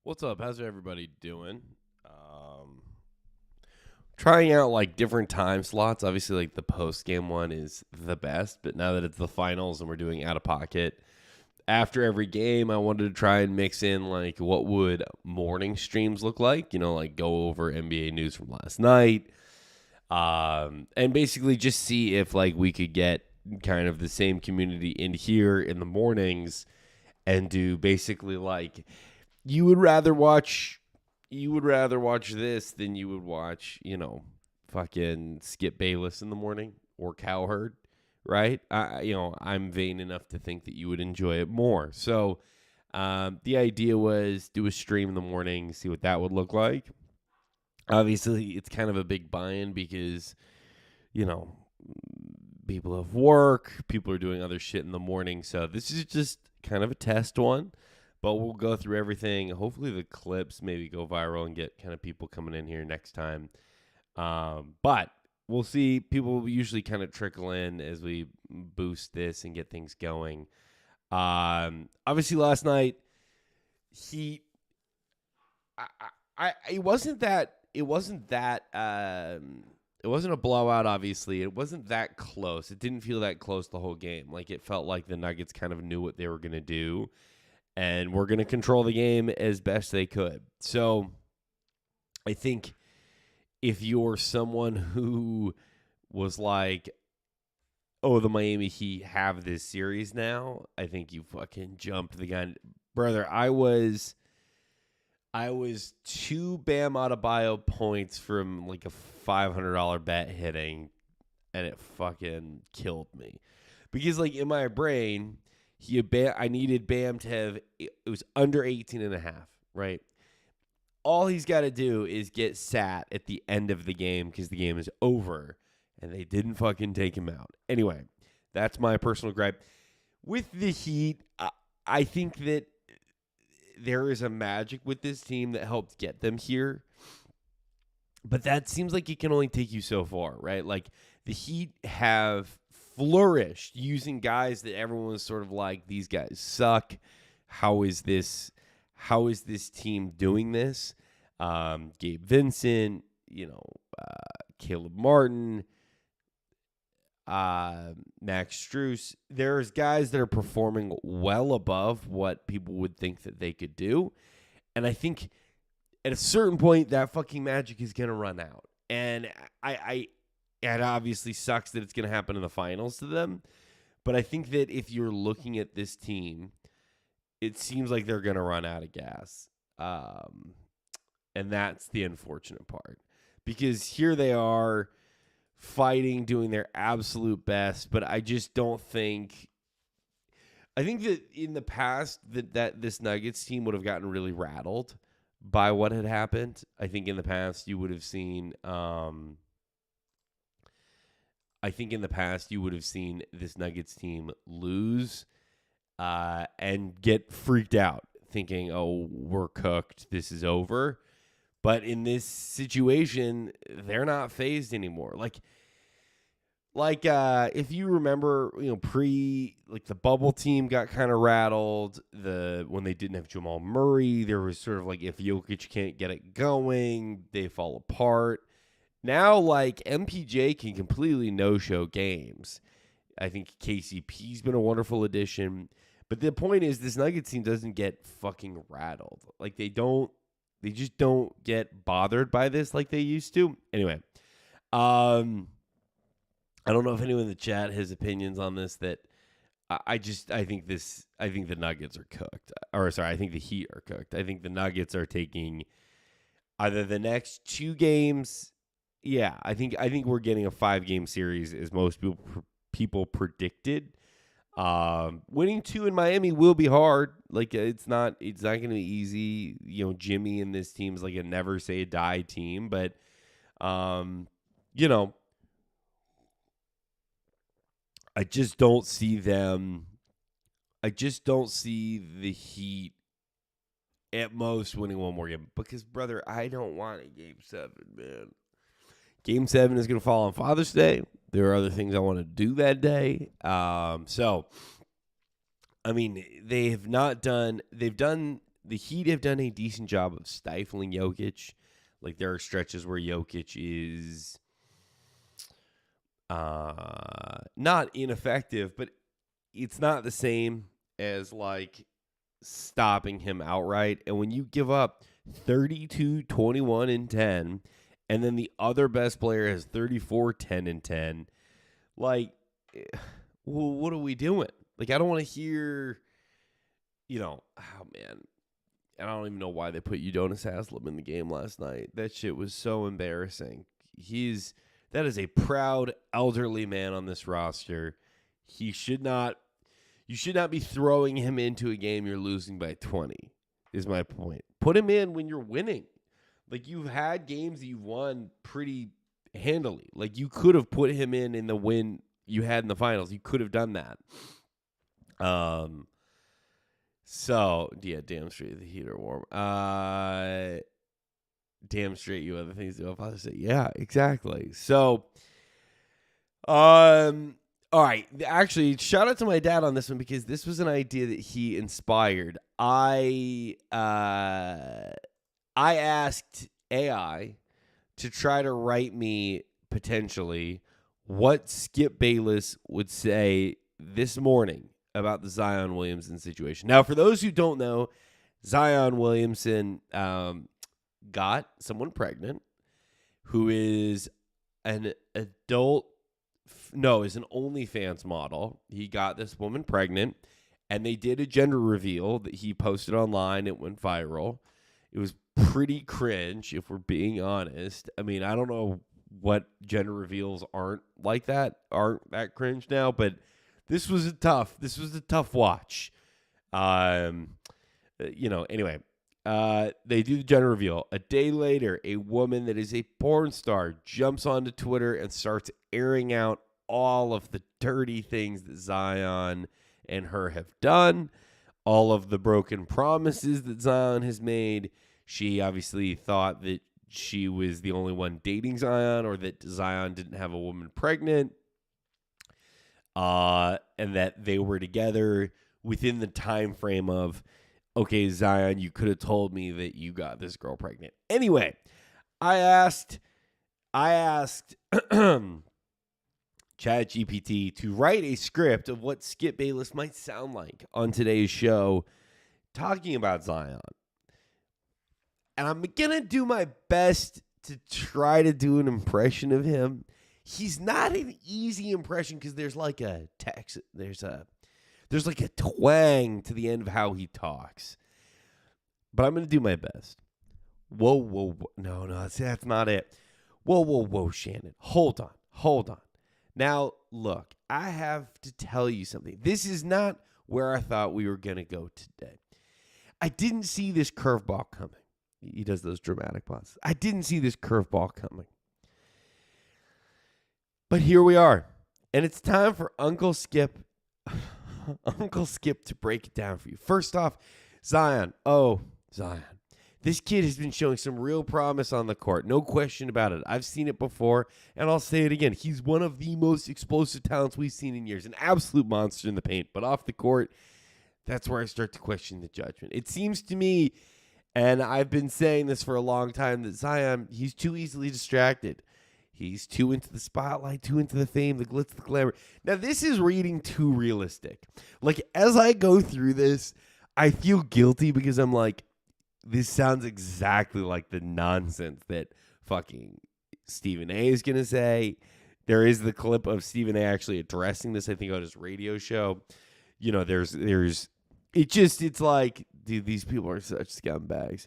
What's up? How's everybody doing? Trying out like different time slots. Obviously, like the post game one is the best, but now that it's the finals and we're doing out of pocket after every game, I wanted to try and mix in like what would morning streams look like. Like go over NBA news from last night, and basically just see if like we could get kind of the same community in here in the mornings and do basically like you would rather watch this than you would watch, fucking Skip Bayless in the morning or Cowherd, right? I'm vain enough to think that you would enjoy it more. So the idea was do a stream in the morning, see what that would look like. Obviously, it's kind of a big buy-in because, people have work, people are doing other shit in the morning. So this is just kind of a test one. But we'll go through everything. Hopefully the clips maybe go viral and get kind of people coming in here next time. But we'll see. People usually kind of trickle in as we boost this and get things going. Obviously last night, it wasn't a blowout, obviously. It wasn't that close. It didn't feel that close the whole game. Like it felt like the Nuggets kind of knew what they were going to do. And we're going to control the game as best they could. So I think if you're someone who was like, oh, the Miami Heat have this series now, I think you fucking jumped the gun. Brother, I was 2 Bam Adebayo points from like a $500 bet hitting, and it fucking killed me. Because like in my brain, I needed Bam to have, it was under 18.5, right? All he's got to do is get sat at the end of the game because the game is over, and they didn't fucking take him out. Anyway, that's my personal gripe. With the Heat, I think that there is a magic with this team that helped get them here, but that seems like it can only take you so far, right? Like the Heat have flourished using guys that everyone was sort of like, these guys suck. How is this team doing this? Gabe Vincent, Caleb Martin, Max Strus. There's guys that are performing well above what people would think that they could do. And I think at a certain point, that fucking magic is going to run out. And it obviously sucks that it's going to happen in the finals to them. But I think that if you're looking at this team, it seems like they're going to run out of gas. And that's the unfortunate part. Because here they are fighting, doing their absolute best. But I just don't think... I think that in the past that this Nuggets team would have gotten really rattled by what had happened. I think in the past you would have seen... this Nuggets team lose and get freaked out, thinking, oh, we're cooked, this is over. But in this situation, they're not fazed anymore. Like if you remember, the bubble team got kind of rattled. When they didn't have Jamal Murray, there was sort of like, if Jokic can't get it going, they fall apart. Now, like, MPJ can completely no-show games. I think KCP's been a wonderful addition. But the point is, this Nuggets team doesn't get fucking rattled. Like, they just don't get bothered by this like they used to. Anyway, I don't know if anyone in the chat has opinions on this. That I think the Nuggets are cooked. I think the Heat are cooked. I think the Nuggets are taking either the next 2 games. Yeah, I think we're getting a 5-game series, as most people predicted. Winning 2 in Miami will be hard. Like it's not going to be easy. Jimmy and this team's like a never say die team, but I just don't see them. I just don't see the Heat at most winning one more game because, brother, I don't want a Game 7, man. Game 7 is going to fall on Father's Day. There are other things I want to do that day. So, I mean, they've done the Heat have done a decent job of stifling Jokic. Like, there are stretches where Jokic is not ineffective, but it's not the same as, like, stopping him outright. And when you give up 32, 21, and 10, and then the other best player has 34, 10, and 10, like, well, what are we doing? Like, I don't want to hear, oh, man. And I don't even know why they put Udonis Haslem in the game last night. That shit was so embarrassing. That is a proud elderly man on this roster. You should not be throwing him into a game you're losing by 20, is my point. Put him in when you're winning. Like, you've had games that you've won pretty handily. Like, you could have put him in the win you had in the finals. You could have done that. So, yeah, damn straight the Heat are warm. Damn straight you other things to do. I'll say, yeah, exactly. So, all right. Actually, shout out to my dad on this one because this was an idea that he inspired. I asked AI to try to write me potentially what Skip Bayless would say this morning about the Zion Williamson situation. Now, for those who don't know, Zion Williamson got someone pregnant who is an adult, is an OnlyFans model. He got this woman pregnant, and they did a gender reveal that he posted online. It went viral. It was pretty cringe, if we're being honest. I mean, I don't know what gender reveals aren't that cringe now, but this was a tough watch. Anyway, they do the gender reveal. A day later, a woman that is a porn star jumps onto Twitter and starts airing out all of the dirty things that Zion and her have done, all of the broken promises that Zion has made. She obviously thought that she was the only one dating Zion, or that Zion didn't have a woman pregnant. And that they were together within the time frame of, okay, Zion, you could have told me that you got this girl pregnant. Anyway, I asked ChatGPT to write a script of what Skip Bayless might sound like on today's show talking about Zion. And I'm going to do my best to try to do an impression of him. He's not an easy impression because there's like a text, there's like a twang to the end of how he talks. But I'm going to do my best. Whoa. No, that's not it. Whoa, Shannon. Hold on. Now, look, I have to tell you something. This is not where I thought we were going to go today. I didn't see this curveball coming. He does those dramatic pauses. I didn't see this curveball coming. But here we are. And it's time for Uncle Skip to break it down for you. First off, Zion. Oh, Zion. This kid has been showing some real promise on the court. No question about it. I've seen it before, and I'll say it again. He's one of the most explosive talents we've seen in years. An absolute monster in the paint. But off the court, that's where I start to question the judgment. It seems to me, and I've been saying this for a long time, that Zion, he's too easily distracted. He's too into the spotlight, too into the fame, the glitz, the glamour. Now, this is reading too realistic. Like, as I go through this, I feel guilty because I'm like, this sounds exactly like the nonsense that fucking Stephen A is going to say. There is the clip of Stephen A actually addressing this, I think, on his radio show. It's like, dude, these people are such scumbags.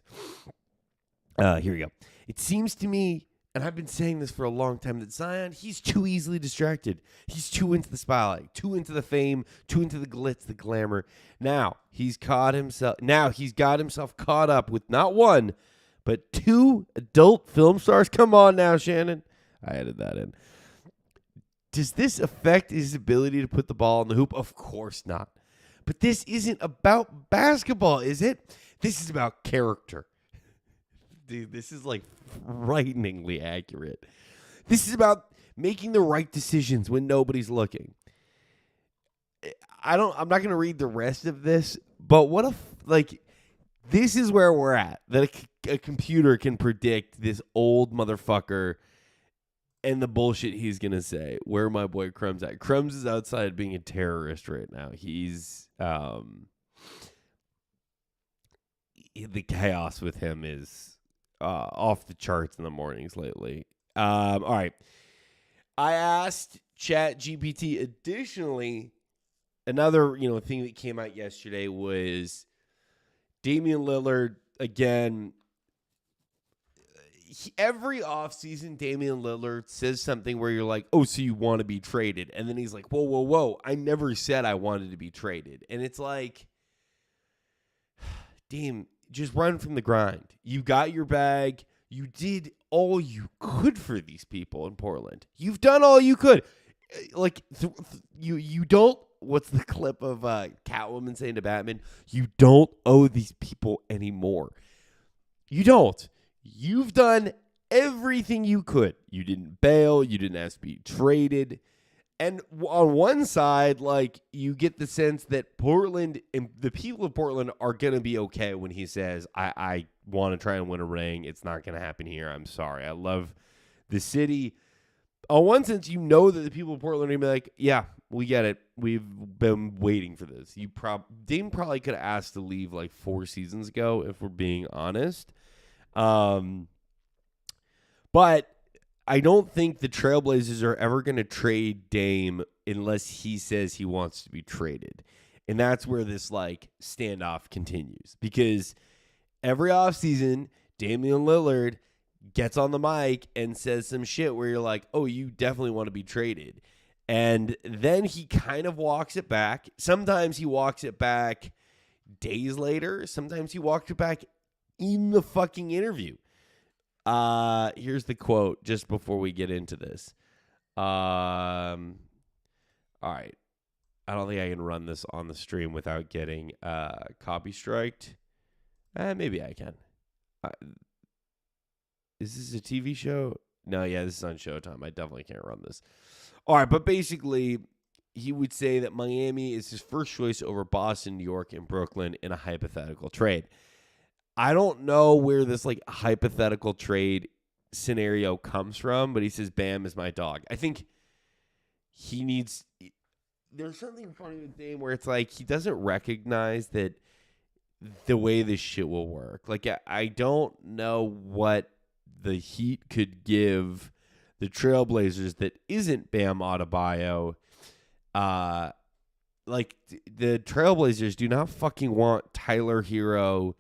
Here we go. It seems to me, and I've been saying this for a long time, that Zion, he's too easily distracted. He's too into the spotlight, too into the fame, too into the glitz, the glamour. Now, he's got himself caught up with not one, but two adult film stars. Come on now, Shannon. I added that in. Does this affect his ability to put the ball in the hoop? Of course not. But this isn't about basketball, is it? This is about character. Dude, this is like frighteningly accurate. This is about making the right decisions when nobody's looking. I'm not going to read the rest of this, but what if, like, This is where we're at. That a computer can predict this old motherfucker and the bullshit he's going to say. Where my boy Crumb's at. Crumbs is outside being a terrorist right now. He's the chaos with him is off the charts in the mornings lately. All right. I asked ChatGPT additionally, another thing that came out yesterday was Damian Lillard again. Every offseason, Damian Lillard says something where you're like, oh, so you want to be traded. And then he's like, whoa, whoa, whoa. I never said I wanted to be traded. And it's like, Dame, just run from the grind. You got your bag. You did all you could for these people in Portland. You've done all you could. Like, you don't, what's the clip of Catwoman saying to Batman? You don't owe these people anymore. You don't. You've done everything you could. You didn't bail. You didn't have to be traded. And on one side, like, you get the sense that Portland and the people of Portland are going to be okay when he says, I want to try and win a ring. It's not going to happen here. I'm sorry. I love the city. On one sense, that the people of Portland are going to be like, yeah, we get it. We've been waiting for this. Dame probably could have asked to leave like 4 seasons ago, if we're being honest. But I don't think the Trailblazers are ever going to trade Dame unless he says he wants to be traded. And that's where this like standoff continues, because every offseason, Damian Lillard gets on the mic and says some shit where you're like, oh, you definitely want to be traded. And then he kind of walks it back. Sometimes he walks it back days later. Sometimes he walks it back in the fucking interview. Here's the quote just before we get into this. All right. I don't think I can run this on the stream without getting copy striked. Maybe I can. Is this a TV show? No, yeah, this is on Showtime. I definitely can't run this. All right, but basically, he would say that Miami is his first choice over Boston, New York, and Brooklyn in a hypothetical trade. I don't know where this like hypothetical trade scenario comes from, but he says Bam is my dog. I think he needs. There's something funny with Dame where it's like he doesn't recognize that the way this shit will work. Like I don't know what the Heat could give the Trailblazers that isn't Bam Adebayo. Like the Trailblazers do not fucking want Tyler Hero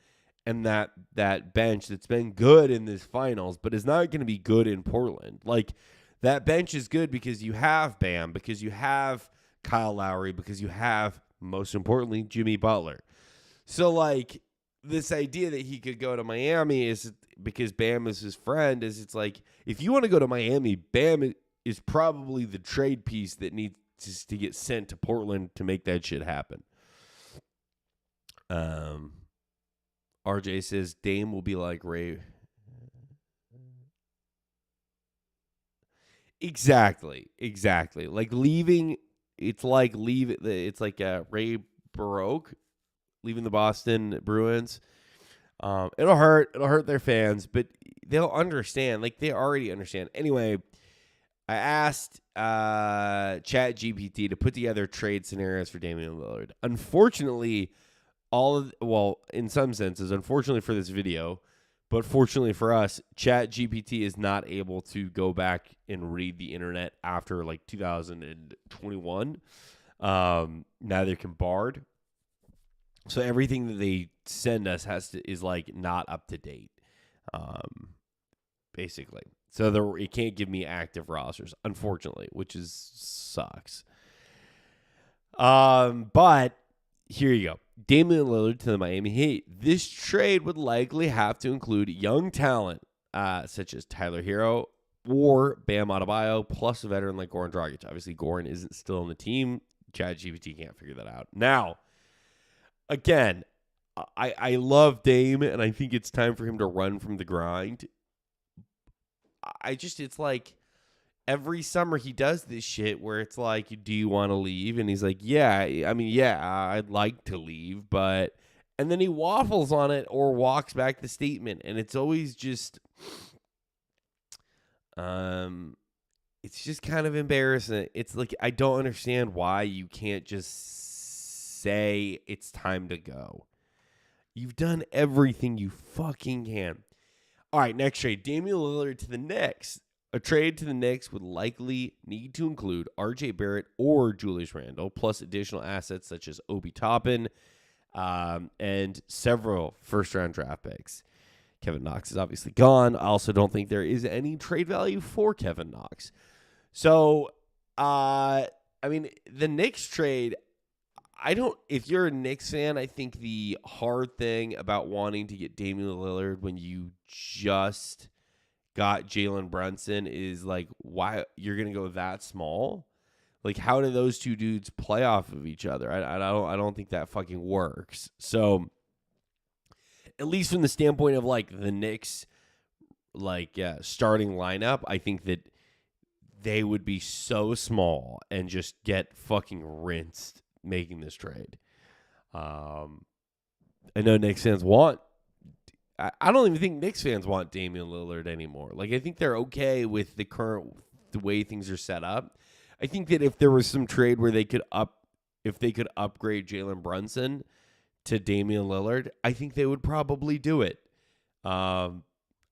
and that bench that's been good in this finals, but is not going to be good in Portland. Like, that bench is good because you have Bam, because you have Kyle Lowry, because you have, most importantly, Jimmy Butler. So, like, this idea that he could go to Miami is because Bam is his friend, it's like, if you want to go to Miami, Bam is probably the trade piece that needs to get sent to Portland to make that shit happen. RJ says Dame will be like Ray. Exactly. Like leaving, it's like Ray Baroque leaving the Boston Bruins. It'll hurt their fans, but they'll understand. Like they already understand. Anyway, I asked ChatGPT to put together trade scenarios for Damian Lillard. Unfortunately, in some senses, unfortunately for this video, but fortunately for us, ChatGPT is not able to go back and read the internet after like 2021. Neither can Bard. So everything that they send us is like not up to date, basically. So it can't give me active rosters, unfortunately, which sucks. But here you go. Damian Lillard to the Miami Heat. This trade would likely have to include young talent, such as Tyler Hero or Bam Adebayo, plus a veteran like Goran Dragic. Obviously, Goran isn't still on the team. ChatGPT can't figure that out. Now, again, I love Dame, and I think it's time for him to run from the grind. It's like every summer he does this shit where it's like, do you want to leave? And he's like, yeah, I'd like to leave, but And then he waffles on it or walks back the statement. And it's always just, it's just kind of embarrassing. It's like, I don't understand why you can't just say it's time to go. You've done everything you fucking can. All right, next trade. Damian Lillard to the Knicks. A trade to the Knicks would likely need to include R.J. Barrett or Julius Randle, plus additional assets such as Obi Toppin, and several first-round draft picks. Kevin Knox is obviously gone. I also don't think there is any trade value for Kevin Knox. So, I mean, the Knicks trade, if you're a Knicks fan, I think the hard thing about wanting to get Damian Lillard when you just got Jalen Brunson is like, why you're going to go that small? Like, how do those two dudes play off of each other? I don't think that fucking works. So, at least from the standpoint of like the Knicks, like starting lineup, I think that they would be so small and just get fucking rinsed making this trade. I know Knicks fans want. I don't even think Knicks fans want Damian Lillard anymore. Like, I think they're okay with the way things are set up. I think that if there was some trade where they could upgrade Jalen Brunson to Damian Lillard, I think they would probably do it. I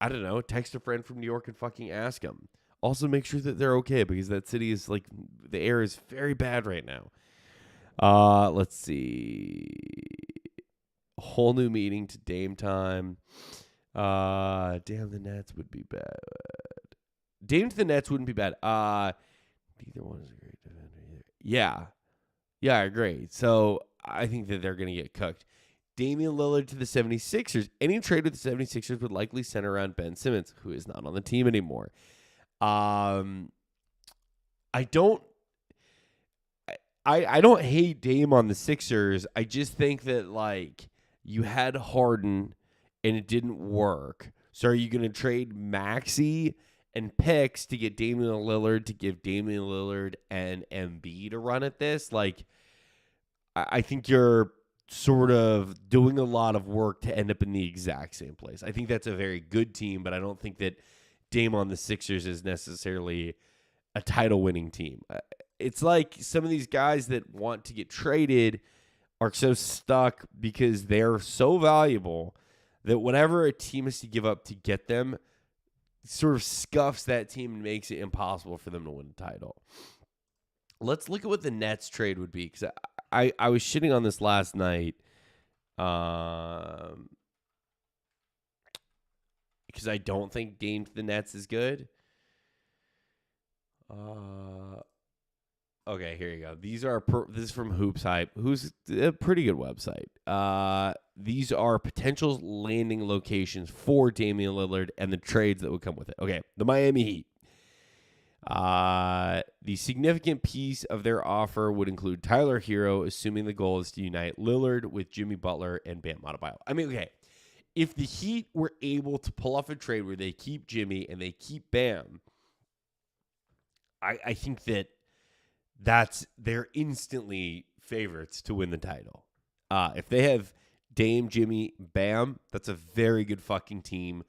don't know. Text a friend from New York and fucking ask them. Also, make sure that they're okay because that city is like, the air is very bad right now. Let's see. A whole new meeting to Dame time. Damn, the Nets would be bad. Dame to the Nets wouldn't be bad. Neither one is a great defender either. Yeah, I agree. So I think that they're going to get cooked. Damian Lillard to the 76ers. Any trade with the 76ers would likely center around Ben Simmons, who is not on the team anymore. I don't hate Dame on the Sixers. I just think that, like, you had Harden and it didn't work. So are you going to trade Maxey and picks to get Damian Lillard to give Damian Lillard and Embiid to run at this? Like, I think you're sort of doing a lot of work to end up in the exact same place. I think that's a very good team, but I don't think that Dame on the Sixers is necessarily a title-winning team. It's like some of these guys that want to get traded are so stuck because they're so valuable that whatever a team has to give up to get them sort of scuffs that team and makes it impossible for them to win a title. Let's look at what the Nets trade would be, because I was shitting on this last night because I don't think Dame to the Nets is good. Okay, here you go. This is from Hoops Hype, who's a pretty good website. These are potential landing locations for Damian Lillard and the trades that would come with it. Okay, the Miami Heat. The significant piece of their offer would include Tyler Hero, assuming the goal is to unite Lillard with Jimmy Butler and Bam Adebayo. I mean, okay, if the Heat were able to pull off a trade where they keep Jimmy and they keep Bam, I think they're instantly favorites to win the title. If they have Dame, Jimmy, Bam, that's a very good fucking team.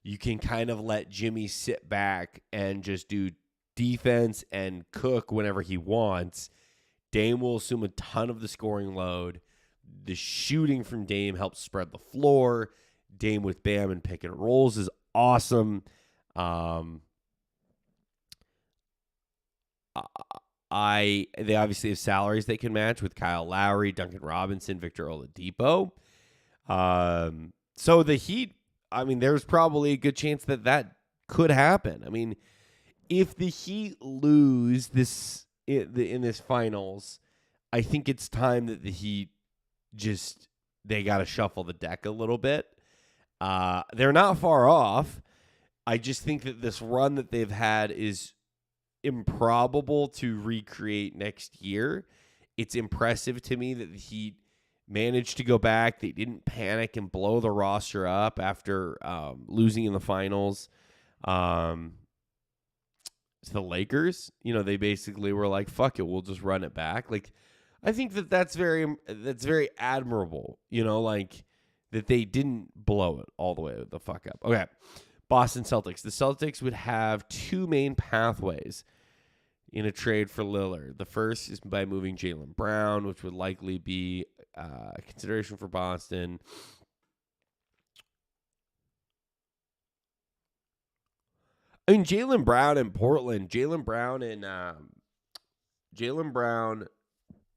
You can kind of let Jimmy sit back and just do defense and cook whenever he wants. Dame will assume a ton of the scoring load. The shooting from Dame helps spread the floor. Dame with Bam and pick and rolls is awesome. They obviously have salaries they can match with Kyle Lowry, Duncan Robinson, Victor Oladipo. So the Heat, I mean, there's probably a good chance that could happen. I mean, if the Heat lose this in this finals, I think it's time that the Heat they got to shuffle the deck a little bit. They're not far off. I just think that this run that they've had is improbable to recreate next year. It's impressive to me that the Heat managed to go back. They didn't panic and blow the roster up after losing in the finals to the Lakers. You know, they basically were like, fuck it, we'll just run it back. Like, I think that's very admirable, like that they didn't blow it all the way the fuck up. Okay. Boston Celtics. The Celtics would have two main pathways in a trade for Lillard. The first is by moving Jaylen Brown, which would likely be a consideration for Boston. I mean, Jaylen Brown in Portland, Jaylen Brown,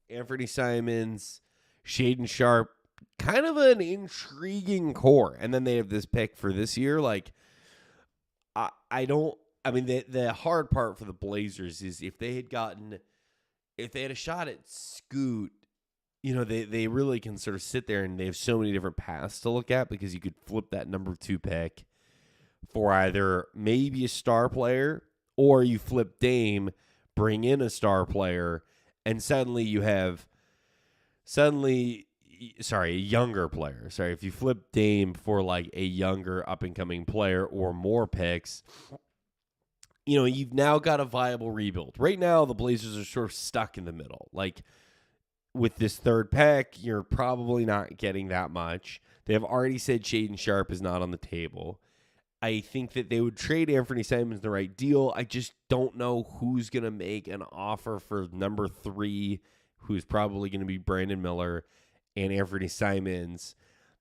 Anthony Simons, Shaden Sharp, kind of an intriguing core. And then they have this pick for this year. Like, the hard part for the Blazers is if they had a shot at Scoot, they really can sort of sit there and they have so many different paths to look at because you could flip that number 2 pick for either maybe a star player or you flip Dame, bring in a star player, and suddenly you have a younger player. Sorry, if you flip Dame for like a younger up-and-coming player or more picks, you've now got a viable rebuild. Right now, the Blazers are sort of stuck in the middle. Like, with this third pick, you're probably not getting that much. They have already said Shaden Sharp is not on the table. I think that they would trade Anthony Simons the right deal. I just don't know who's going to make an offer for number 3, who's probably going to be Brandon Miller and Anthony Simons.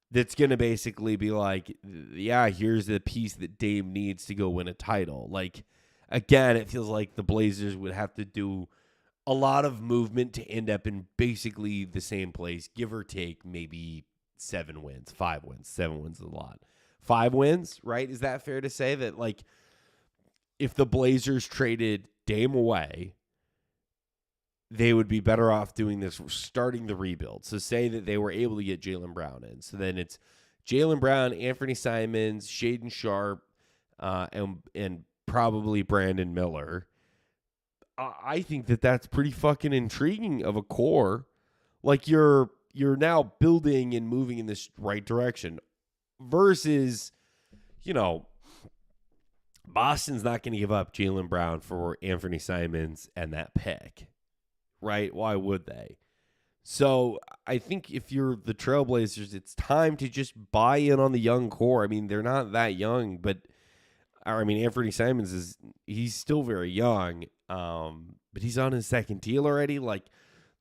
That's going to basically be like, yeah, here's the piece that Dame needs to go win a title. Like, again, it feels like the Blazers would have to do a lot of movement to end up in basically the same place, give or take maybe 7 wins, 5 wins. 7 wins is a lot. 5 wins, right? Is that fair to say that, like, if the Blazers traded Dame away, they would be better off doing this, starting the rebuild. So say that they were able to get Jaylen Brown in. So then it's Jaylen Brown, Anthony Simons, Shaden Sharp, and probably Brandon Miller. I think that that's pretty fucking intriguing of a core. Like, you're now building and moving in this right direction. Versus, Boston's not going to give up Jaylen Brown for Anthony Simons and that pick, right? Why would they? So I think if you're the Trailblazers, it's time to just buy in on the young core. I mean, they're not that young, but Anthony Simons he's still very young, but he's on his second deal already. Like,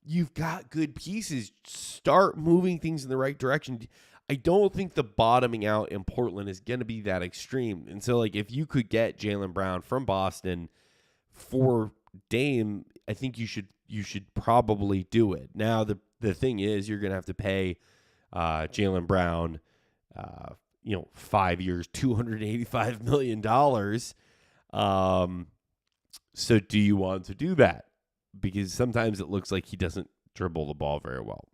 you've got good pieces. Start moving things in the right direction. I don't think the bottoming out in Portland is going to be that extreme. And so, like, if you could get Jaylen Brown from Boston for Dame, I think you should probably do it. Now, the thing is, you're going to have to pay Jaylen Brown, 5 years, $285 million. So do you want to do that? Because sometimes it looks like he doesn't dribble the ball very well.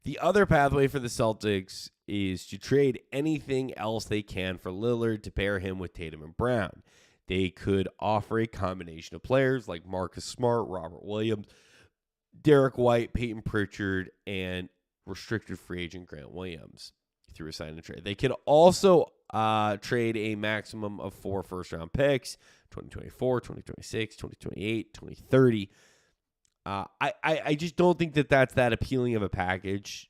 The other pathway for the Celtics is to trade anything else they can for Lillard to pair him with Tatum and Brown. They could offer a combination of players like Marcus Smart, Robert Williams, Derek White, Peyton Pritchard, and restricted free agent Grant Williams through a sign and trade. They could also trade a maximum of 4 first-round picks, 2024, 2026, 2028, 2030. I just don't think that that's that appealing of a package,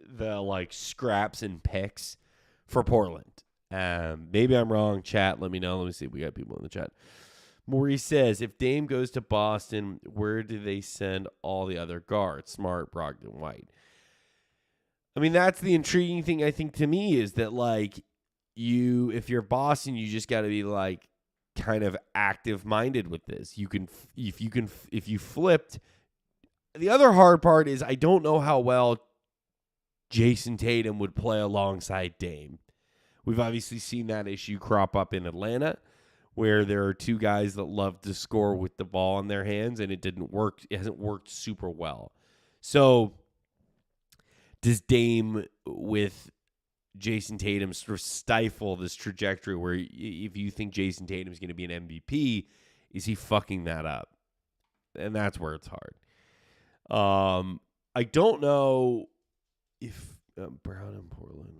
the like scraps and picks for Portland. Maybe I'm wrong. Chat, let me know. Let me see if we got people in the chat. Maurice says, if Dame goes to Boston, where do they send all the other guards? Smart, Brogdon, White. I mean, that's the intriguing thing, I think, to me, is that, like, if you're Boston, you just got to be, like, kind of active-minded with this. If you flipped. The other hard part is I don't know how well Jason Tatum would play alongside Dame. We've obviously seen that issue crop up in Atlanta, where there are two guys that love to score with the ball in their hands, and it didn't work. It hasn't worked super well. So does Dame with Jason Tatum sort of stifle this trajectory where if you think Jason Tatum is going to be an MVP, is he fucking that up? And that's where it's hard. I don't know if Brown in Portland.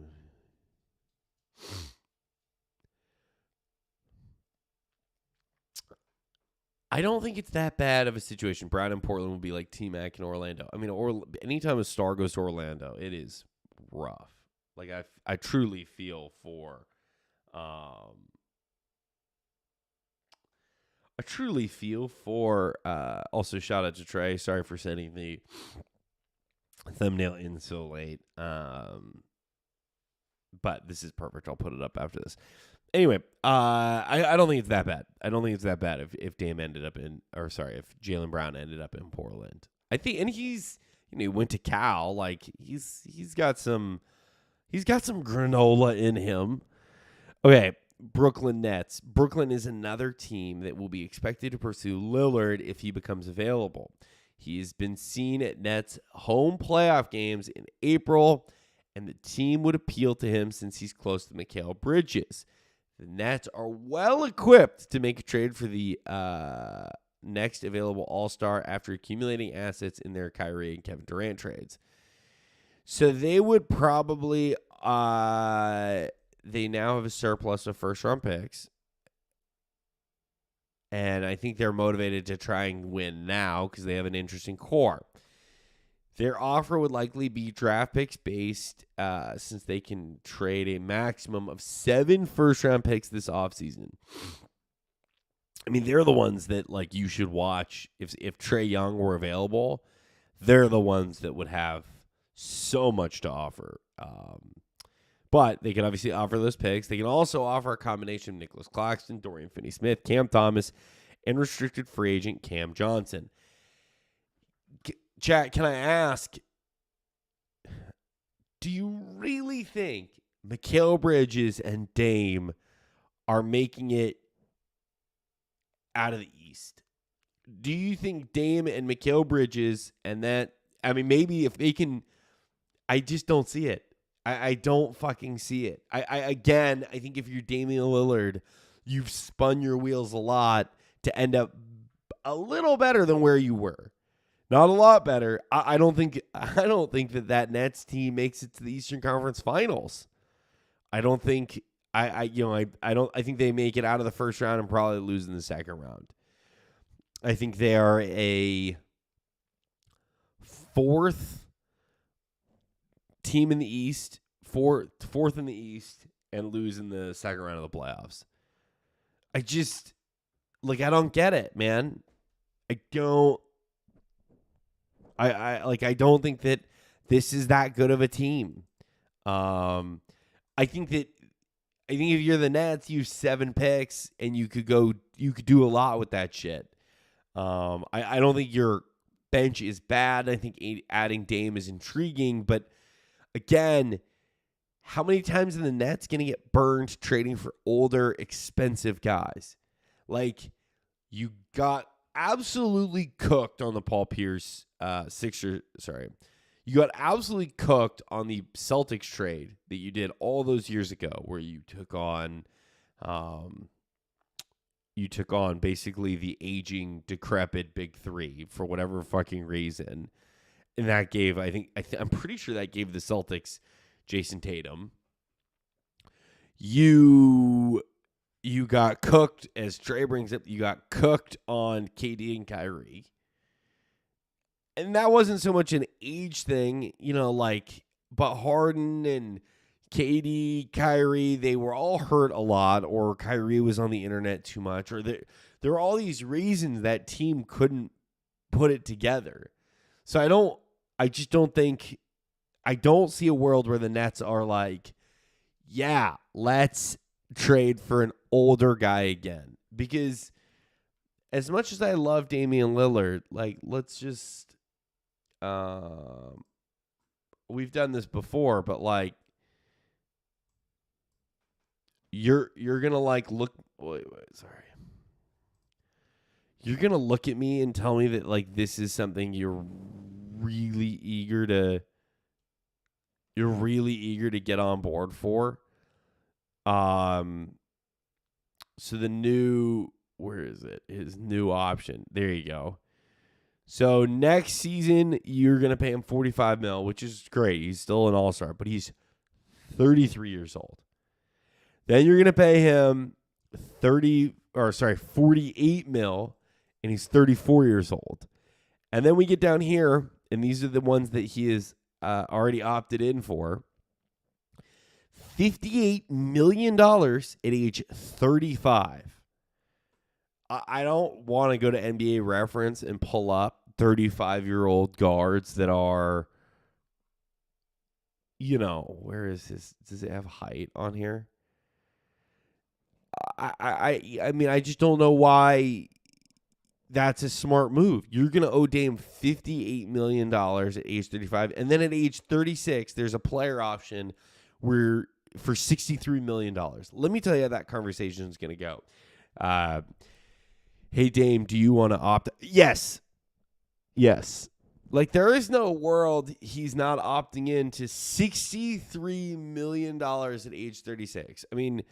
I don't think it's that bad of a situation. Brown in Portland would be like T-Mac in Orlando. I mean, anytime a star goes to Orlando, it is rough. Like, I truly feel for also shout out to Trey. Sorry for sending the thumbnail in so late. But this is perfect. I'll put it up after this. Anyway, I don't think it's that bad. I don't think it's that bad if Dame ended up if Jaylen Brown ended up in Portland. I think, and he's, he went to Cal. Like, he's got some granola in him. Okay, Brooklyn Nets. Brooklyn is another team that will be expected to pursue Lillard if he becomes available. He has been seen at Nets home playoff games in April, and the team would appeal to him since he's close to Mikal Bridges. The Nets are well equipped to make a trade for the next available All-Star after accumulating assets in their Kyrie and Kevin Durant trades. So they would probably they now have a surplus of first-round picks, and I think they're motivated to try and win now because they have an interesting core. Their offer would likely be draft picks based since they can trade a maximum of 7 first-round picks this offseason. I mean, they're the ones that, like, you should watch. If Trae Young were available, they're the ones that would have so much to offer. But they can obviously offer those picks. They can also offer a combination of Nicholas Claxton, Dorian Finney-Smith, Cam Thomas, and restricted free agent Cam Johnson. Chat, can I ask, do you really think Mikal Bridges and Dame are making it out of the East? Do you think Dame and Mikal Bridges and that, I mean, maybe if they can, I just don't see it. I don't fucking see it. I think if you're Damian Lillard, you've spun your wheels a lot to end up a little better than where you were. Not a lot better. I don't think that Nets team makes it to the Eastern Conference Finals. I don't think I think they make it out of the first round and probably lose in the second round. I think they are a fourth team in the East, fourth in the East, and lose in the second round of the playoffs. I don't get it, man. I don't think that this is that good of a team. I think if you're the Nets, you have 7 picks and you could do a lot with that shit. I don't think your bench is bad. I think adding Dame is intriguing, but again, how many times are the Nets going to get burned trading for older, expensive guys? Like, you got absolutely cooked on the Paul Pierce You got absolutely cooked on the Celtics trade that you did all those years ago, where you took on basically the aging, decrepit big three for whatever fucking reason. And that gave, I'm pretty sure that gave the Celtics Jason Tatum. You got cooked, as Trey brings up, you got cooked on KD and Kyrie. And that wasn't so much an age thing, but Harden and KD, Kyrie, they were all hurt a lot, or Kyrie was on the internet too much, or there were all these reasons that team couldn't put it together. So I don't see a world where the Nets are like, yeah, let's trade for an older guy again. Because as much as I love Damian Lillard, let's just, we've done this before, but you're going to look, you're going to look at me and tell me that this is something you're really eager to get on board for. So the new, where is it? His new option. There you go. So next season, you're going to pay him $45 million, which is great. He's still an all-star, but he's 33 years old. Then you're going to pay him $48 million and he's 34 years old. And then we get down here, and these are the ones that he is already opted in for. $58 million at age 35. I don't want to go to NBA Reference and pull up 35-year-old guards that are, where is this? Does it have height on here? I mean, I just don't know why that's a smart move. You're going to owe Dame $58 million at age 35. And then at age 36, there's a player option for $63 million. Let me tell you how that conversation is going to go. Hey, Dame, do you want to opt? Yes. Like, there is no world he's not opting in to $63 million at age 36. I mean,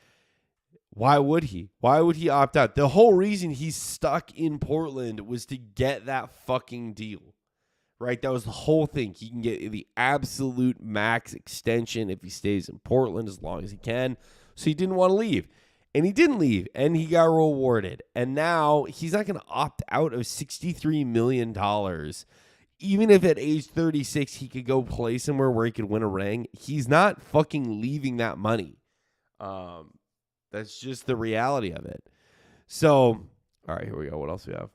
why would he? Why would he opt out? The whole reason he's stuck in Portland was to get that fucking deal, right? That was the whole thing. He can get the absolute max extension if he stays in Portland as long as he can. So he didn't want to leave. And he didn't leave, and he got rewarded. And now he's not going to opt out of $63 million. Even if at age 36 he could go play somewhere where he could win a ring, he's not fucking leaving that money. That's just the reality of it. So, all right, here we go. What else do we have?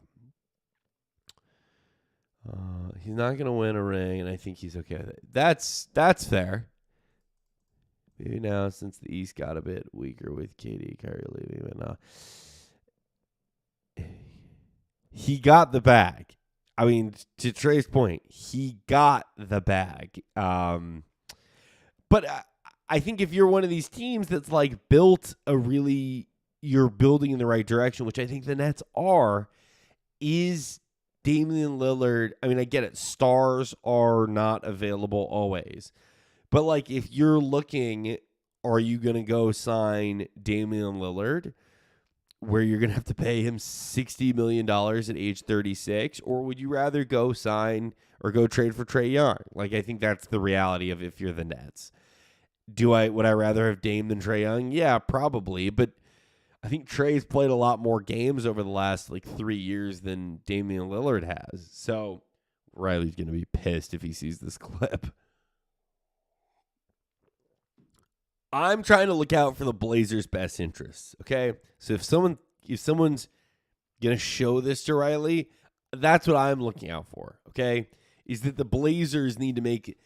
He's not going to win a ring, and I think he's okay with it. That's fair. Maybe now, since the East got a bit weaker with KD, Kyrie leaving, but no. He got the bag. I mean, to Trey's point, he got the bag. But I think if you're one of these teams that's like you're building in the right direction, which I think the Nets are, is Damian Lillard. I mean, I get it. Stars are not available always. But, like, if you're looking, are you going to go sign Damian Lillard where you're going to have to pay him $60 million at age 36? Or would you rather go sign or go trade for Trae Young? Like, I think that's the reality of if you're the Nets. Would I rather have Dame than Trae Young? Yeah, probably. But I think Trae's played a lot more games over the last, 3 years than Damian Lillard has. So Riley's going to be pissed if he sees this clip. I'm trying to look out for the Blazers' best interests, okay? So if someone's going to show this to Riley, that's what I'm looking out for, okay? Is that the Blazers need to make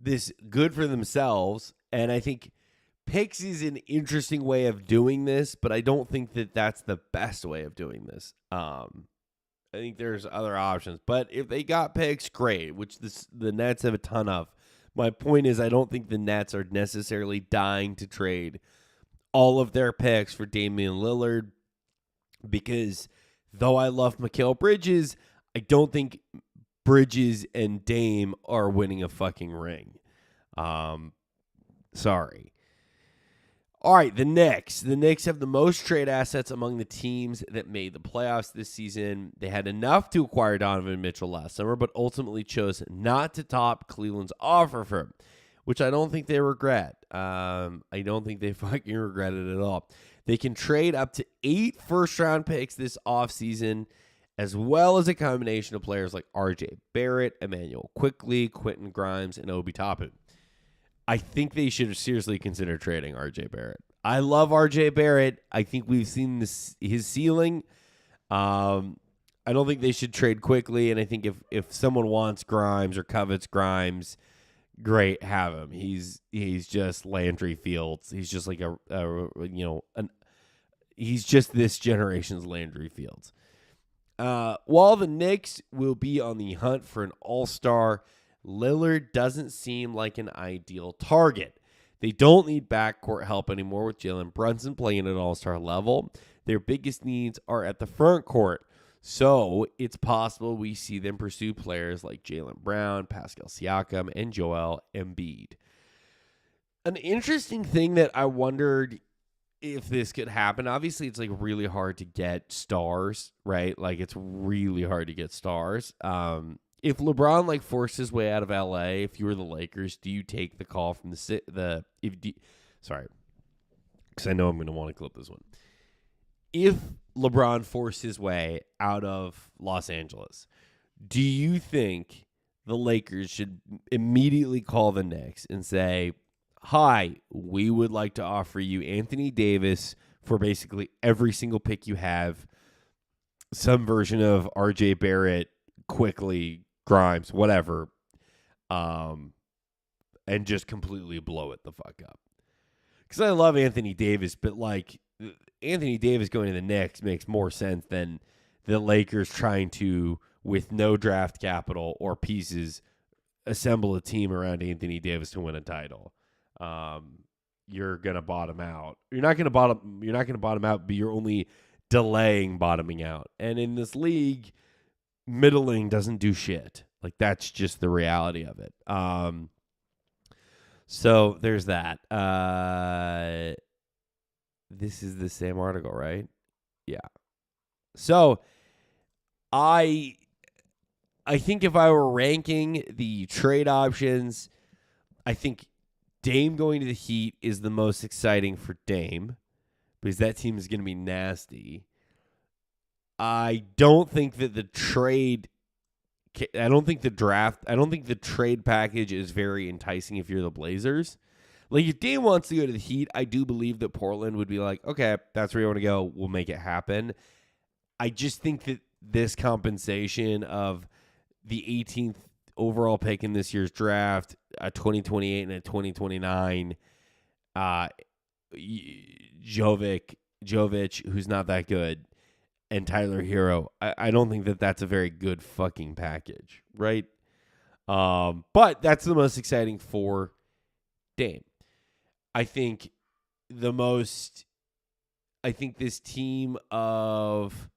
this good for themselves, and I think picks is an interesting way of doing this, but I don't think that that's the best way of doing this. I think there's other options, but if they got picks, great, which the Nets have a ton of. My point is I don't think the Nets are necessarily dying to trade all of their picks for Damian Lillard because though I love Mikal Bridges, I don't think Bridges and Dame are winning a fucking ring. Sorry. All right, the Knicks. The Knicks have the most trade assets among the teams that made the playoffs this season. They had enough to acquire Donovan Mitchell last summer, but ultimately chose not to top Cleveland's offer for him, which I don't think they regret. I don't think they fucking regret it at all. They can trade up to 8 first-round picks this offseason, as well as a combination of players like R.J. Barrett, Emmanuel Quickley, Quentin Grimes, and Obi Toppin. I think they should seriously consider trading R.J. Barrett. I love R.J. Barrett. I think we've seen his ceiling. I don't think they should trade quickly, and I think if someone wants Grimes or covets Grimes, great, have him. He's just Landry Fields. He's just like he's just this generation's Landry Fields. While the Knicks will be on the hunt for an all-star, Lillard doesn't seem like an ideal target. They don't need backcourt help anymore with Jalen Brunson playing at an all-star level. Their biggest needs are at the front court. So it's possible we see them pursue players like Jaylen Brown, Pascal Siakam, and Joel Embiid. An interesting thing that I wondered if this could happen, obviously it's really hard to get stars, right? It's really hard to get stars. If LeBron forced his way out of LA, if you were the Lakers, do you take the call from sorry, because I know I'm going to want to clip this one. If LeBron forced his way out of Los Angeles. Do you think the Lakers should immediately call the Knicks and say, hi, we would like to offer you Anthony Davis for basically every single pick you have, some version of RJ Barrett, quickly, Grimes, whatever, and just completely blow it the fuck up? Because I love Anthony Davis, but like Anthony Davis going to the Knicks makes more sense than the Lakers trying to, with no draft capital or pieces, assemble a team around Anthony Davis to win a title. You're gonna bottom out. You're not gonna bottom out, but you're only delaying bottoming out. And in this league, middling doesn't do shit. Like, that's just the reality of it. So there's that. This is the same article, right? Yeah. So I think if I were ranking the trade options, I think Dame going to the Heat is the most exciting for Dame because that team is going to be nasty. I don't think that the trade package is very enticing if you're the Blazers. Like, if Dame wants to go to the Heat, I do believe that Portland would be like, okay, that's where you want to go. We'll make it happen. I just think that this compensation of the 18th overall pick in this year's draft, a 2028 and a 2029, Jovic, who's not that good, and Tyler Hero, I don't think that that's a very good fucking package, right? But that's the most exciting for Dame. I think this team of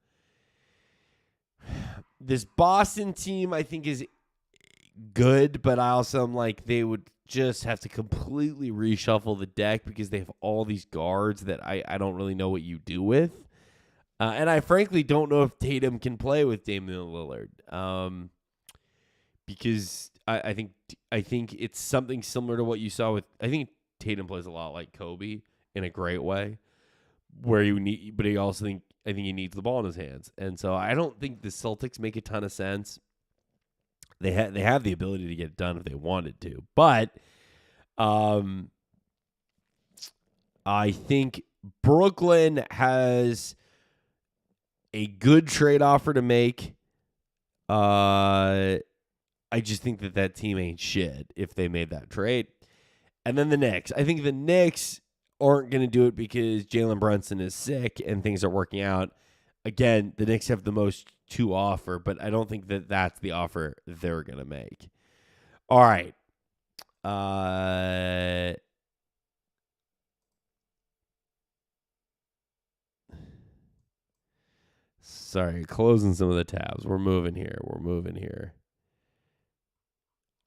this Boston team, I think, is good, but I also am like, they would just have to completely reshuffle the deck because they have all these guards that I don't really know what you do with. And I frankly don't know if Tatum can play with Damian Lillard. Because I think it's something similar to what you saw with, I think Tatum plays a lot like Kobe in a great way, where I think he needs the ball in his hands. And so I don't think the Celtics make a ton of sense. They have the ability to get it done if they wanted to, but I think Brooklyn has a good trade offer to make. I just think that team ain't shit if they made that trade. And then the Knicks. I think the Knicks aren't going to do it because Jalen Brunson is sick and things are working out. Again, the Knicks have the most to offer, but I don't think that that's the offer they're going to make. All right. Sorry, closing some of the tabs. We're moving here.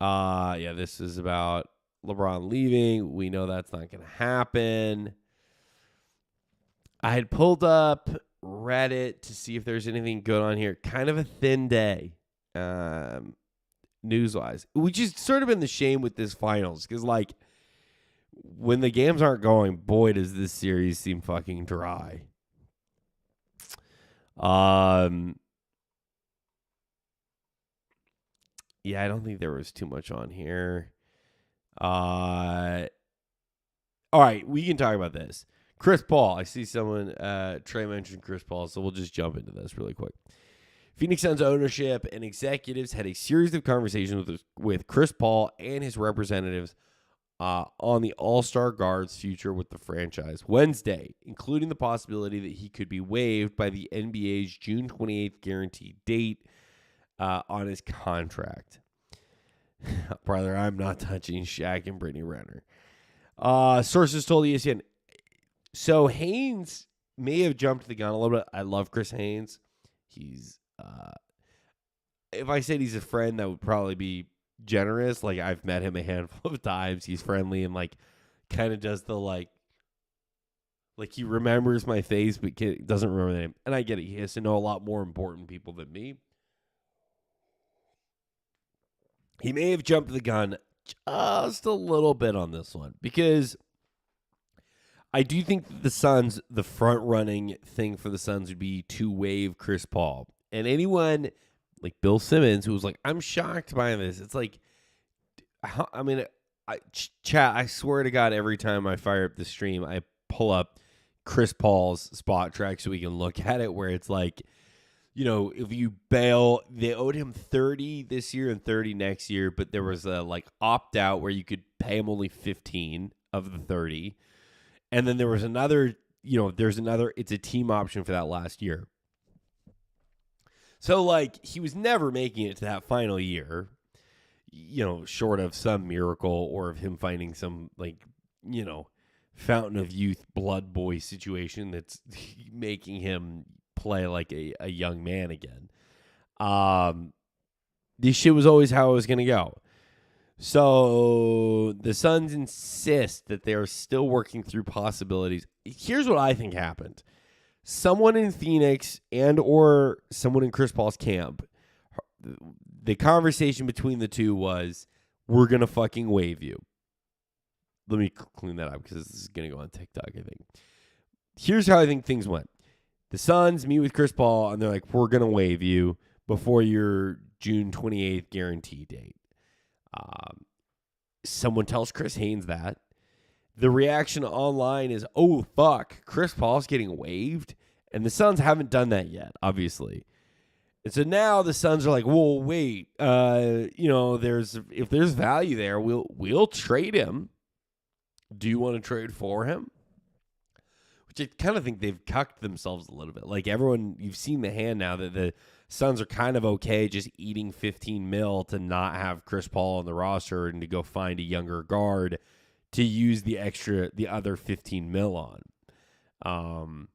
Yeah, this is about LeBron leaving. We know that's not going to happen. I had pulled up Reddit to see if there's anything good on here. Kind of a thin day, news-wise. Which is sort of been the shame with this finals. Because, like, when the games aren't going, boy, does this series seem fucking dry. Yeah, I don't think there was too much on here. All right, we can talk about this. Chris Paul. I see someone, Trey mentioned Chris Paul, so we'll just jump into this really quick. Phoenix Suns ownership and executives had a series of conversations with Chris Paul and his representatives on the All-Star guard's future with the franchise Wednesday, including the possibility that he could be waived by the NBA's June 28th guaranteed date on his contract. Brother, I'm not touching Shaq and Brittany Renner. Sources told ESPN. So Haynes may have jumped the gun a little bit. I love Chris Haynes. He's, if I said he's a friend, that would probably be generous. Like, I've met him a handful of times. He's friendly and, like, kind of does the, like he remembers my face but doesn't remember the name. And I get it. He has to know a lot more important people than me. He may have jumped the gun just a little bit on this one because I do think that the Suns, the front-running thing for the Suns would be to waive Chris Paul. And anyone like Bill Simmons who was like, I'm shocked by this. It's like, I mean, chat, I swear to God, every time I fire up the stream, I pull up Chris Paul's spot track so we can look at it, where it's like, you know, if you bail, they owed him 30 this year and 30 next year, but there was a like opt out where you could pay him only 15 of the 30. And then there was another, it's a team option for that last year. So like he was never making it to that final year, short of some miracle or of him finding some fountain of youth blood boy situation that's making him play like a young man again. This shit was always how it was going to go. So the Suns insist that they're still working through possibilities. Here's what I think happened. Someone in Phoenix and or someone in Chris Paul's camp, the conversation between the two was, we're going to fucking waive you. Let me clean that up because this is going to go on TikTok, I think. Here's how I think things went. The Suns meet with Chris Paul, and they're like, we're going to waive you before your June 28th guarantee date. Someone tells Chris Haynes that. The reaction online is, oh, fuck, Chris Paul's getting waived? And the Suns haven't done that yet, obviously. And so now the Suns are like, well, wait, if there's value there, we'll trade him. Do you want to trade for him? Which I kind of think they've cucked themselves a little bit. Like everyone, you've seen the hand now that the Suns are kind of okay just eating $15 million to not have Chris Paul on the roster and to go find a younger guard to use the other $15 million on.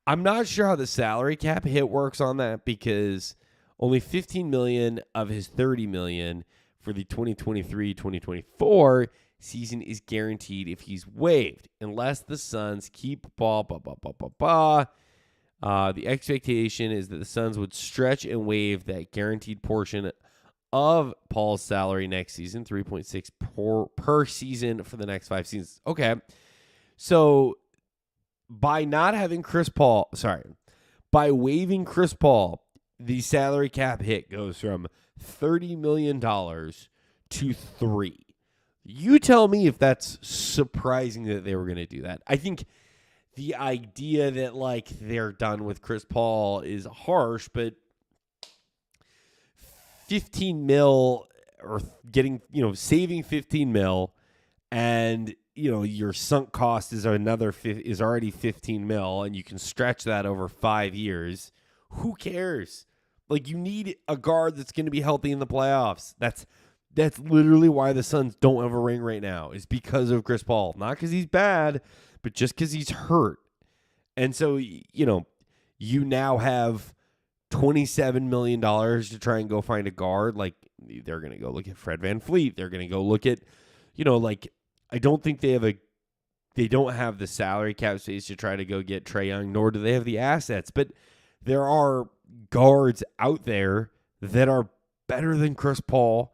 I'm not sure how the salary cap hit works on that because only $15 million of his $30 million for the 2023-2024 season is guaranteed if he's waived, unless the Suns keep The expectation is that the Suns would stretch and waive that guaranteed portion of Paul's salary next season, $3.6 per season for the next 5 seasons. Okay, so by not having by waiving Chris Paul, the salary cap hit goes from $30 million to $3 million. You tell me if that's surprising that they were going to do that. I think the idea that like they're done with Chris Paul is harsh, but 15 mil or saving 15 mil and your sunk cost is already 15 mil and you can stretch that over 5 years. Who cares? Like you need a guard that's going to be healthy in the playoffs. That's literally why the Suns don't have a ring right now, is because of Chris Paul. Not because he's bad, but just because he's hurt. And so, you now have $27 million to try and go find a guard. Like, they're going to go look at Fred VanVleet. They're going to go look at, I don't think they don't have the salary cap space to try to go get Trae Young, nor do they have the assets. But there are guards out there that are better than Chris Paul.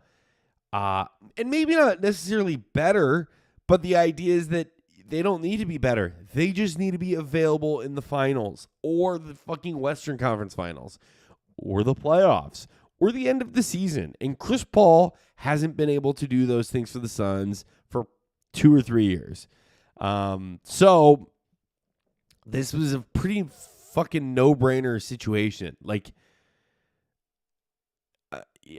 And maybe not necessarily better, but the idea is that they don't need to be better. They just need to be available in the finals or the fucking Western Conference Finals or the playoffs or the end of the season. And Chris Paul hasn't been able to do those things for the Suns for 2 or 3 years. So this was a pretty fucking no-brainer situation. Like,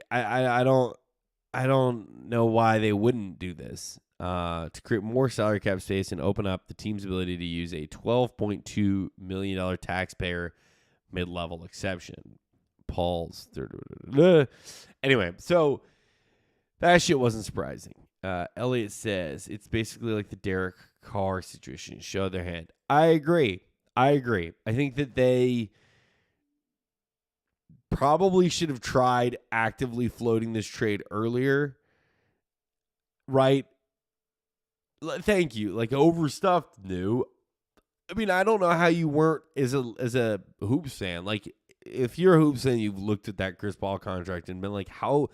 I don't know why they wouldn't do this. To create more salary cap space and open up the team's ability to use a $12.2 million taxpayer mid-level exception. Paul's. Anyway, so that shit wasn't surprising. Elliot says it's basically like the Derek Carr situation. Show their hand. I agree. I think that they probably should have tried actively floating this trade earlier. Right? Thank you. Like overstuffed new. I mean, I don't know how you weren't as a Hoops fan. Like, if you're a Hoops fan, you've looked at that Chris Paul contract and been like, how?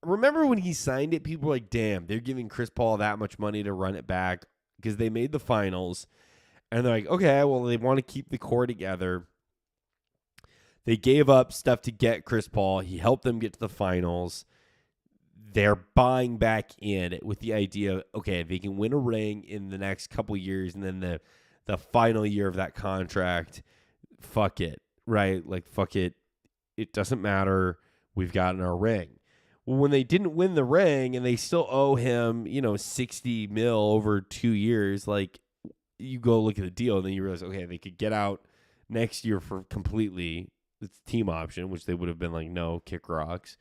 Remember when he signed it? People were like, damn, they're giving Chris Paul that much money to run it back. because they made the finals. And they're like, okay, well, they want to keep the core together. They gave up stuff to get Chris Paul. He helped them get to the finals. They're buying back in with the idea, okay, they can win a ring in the next couple years, and then the final year of that contract, fuck it, right? Like, fuck it. It doesn't matter. We've gotten our ring. Well, when they didn't win the ring and they still owe him, $60 million over 2 years, like, you go look at the deal and then you realize, okay, they could get out next year for completely the team option, which they would have been like, no, kick rocks.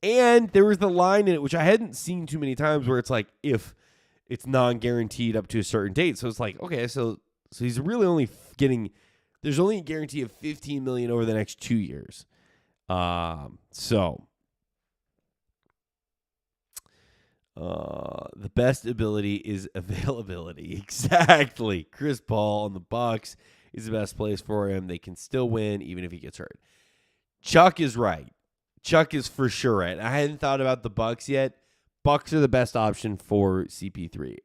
And there was the line in it, which I hadn't seen too many times, where it's like, if it's non-guaranteed up to a certain date. So it's like, okay, so he's really only getting, there's only a guarantee of $15 million over the next 2 years. The best ability is availability. Exactly. Chris Paul on the Bucks is the best place for him. They can still win even if he gets hurt. Chuck is right. Chuck is for sure right. I hadn't thought about the Bucks yet. Bucks are the best option for CP3.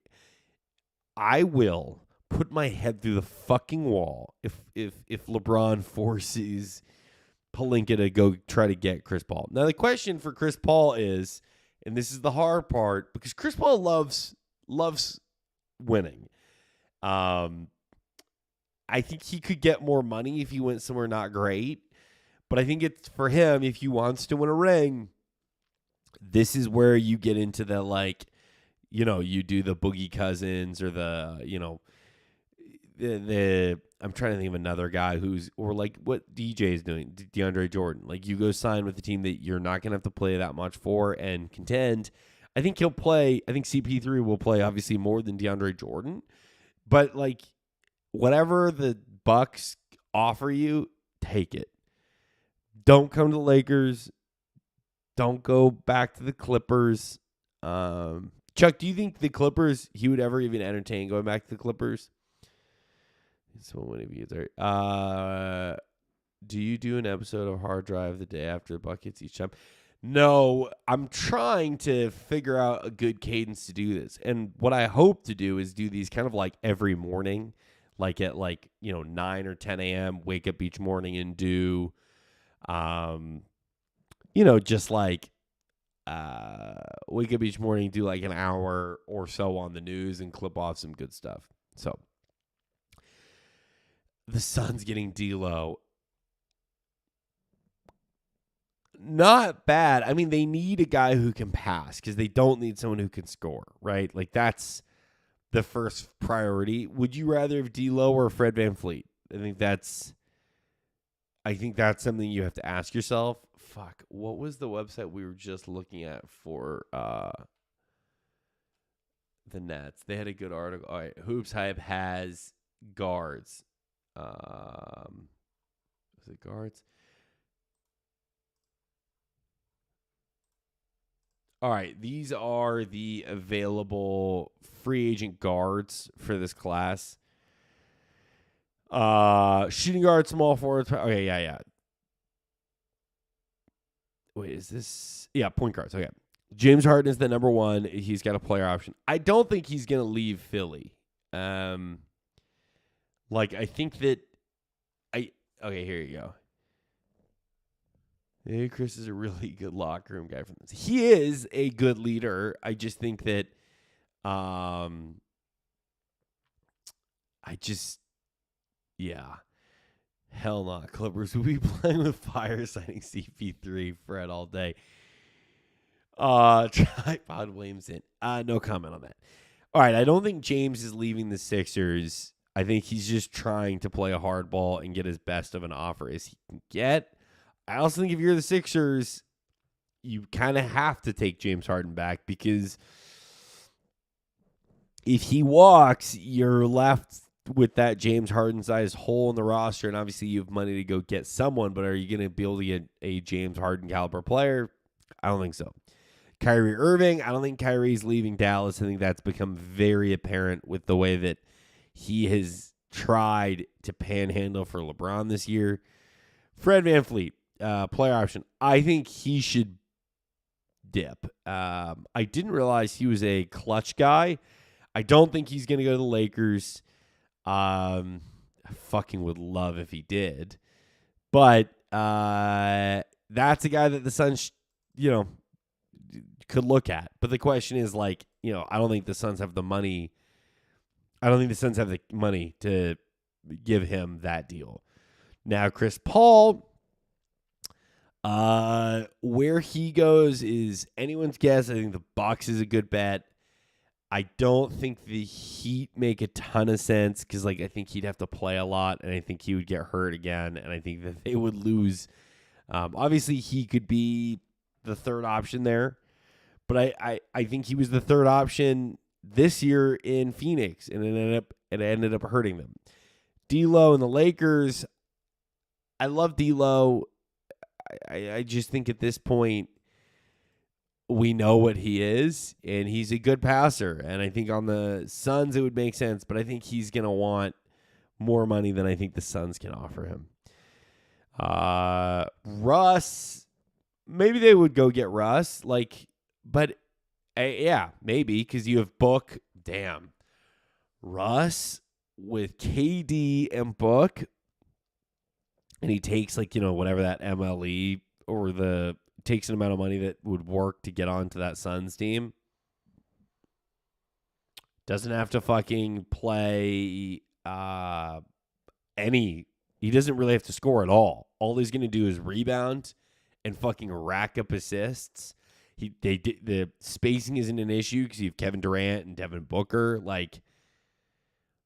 I will put my head through the fucking wall if LeBron forces Pelinka to go try to get Chris Paul. Now the question for Chris Paul is, and this is the hard part, because Chris Paul loves winning. I think he could get more money if he went somewhere not great. But I think it's for him, if he wants to win a ring, this is where you get into the, like, you do the Boogie Cousins or the I'm trying to think of another guy or like what DJ is doing, DeAndre Jordan. Like, you go sign with a team that you're not going to have to play that much for and contend. I think he'll play. I think CP3 will play obviously more than DeAndre Jordan. But, like, whatever the Bucks offer you, take it. Don't come to the Lakers. Don't go back to the Clippers. Chuck, do you think the Clippers, he would ever even entertain going back to the Clippers? So many views. Do you do an episode of Hard Drive the day after the Buckets each time? No, I'm trying to figure out a good cadence to do this. And what I hope to do is do these kind of like every morning, like at 9 or 10 a.m., wake up each morning and do, just like wake up each morning, do like an hour or so on the news and clip off some good stuff. So the Suns getting D'Lo. Not bad. I mean, they need a guy who can pass because they don't need someone who can score, right? Like, that's the first priority. Would you rather have D'Lo or Fred VanVleet? I think that's something you have to ask yourself. Fuck, what was the website we were just looking at for the Nets? They had a good article. All right, Hoops Hype has guards. Was it guards? All right, these are the available free agent guards for this class. Shooting guard, small forward. Okay, yeah. Wait, is this? Yeah, point guards. Okay. James Harden is the number one. He's got a player option. I don't think he's going to leave Philly. I think that okay, here you go. Hey, Chris is a really good locker room guy from this. He is a good leader. I just think that hell no. Clippers will be playing with fire, signing CP3 Fred all day. Tripod Williamson. No comment on that. All right, I don't think James is leaving the Sixers. I think he's just trying to play a hard ball and get as best of an offer as he can get. I also think if you're the Sixers, you kind of have to take James Harden back because if he walks, you're left with that James Harden-sized hole in the roster, and obviously you have money to go get someone, but are you going to be able to get a James Harden caliber player? I don't think so. Kyrie Irving, I don't think Kyrie's leaving Dallas. I think that's become very apparent with the way that he has tried to panhandle for LeBron this year. Fred VanVleet, player option. I think he should dip. I didn't realize he was a clutch guy. I don't think he's going to go to the Lakers. I fucking would love if he did. But that's a guy that the Suns, could look at. But the question is, I don't think the Suns have the money. I don't think the Suns have the money to give him that deal. Now, Chris Paul, where he goes is anyone's guess. I think the Bucks is a good bet. I don't think the Heat make a ton of sense because, I think he'd have to play a lot, and I think he would get hurt again, and I think that they would lose. Obviously, he could be the third option there, but I think he was the third option this year in Phoenix, and it ended up hurting them. D'Lo and the Lakers, I love D'Lo. I just think at this point, we know what he is, and he's a good passer. And I think on the Suns, it would make sense, but I think he's going to want more money than I think the Suns can offer him. Russ, maybe they would go get Russ, but yeah, maybe, because you have Book. Damn. Russ with KD and Book, and he takes, whatever that MLE or takes an amount of money that would work to get onto that Suns team. Doesn't have to fucking play he doesn't really have to score at all. All he's going to do is rebound and fucking rack up assists. The spacing isn't an issue because you have Kevin Durant and Devin Booker.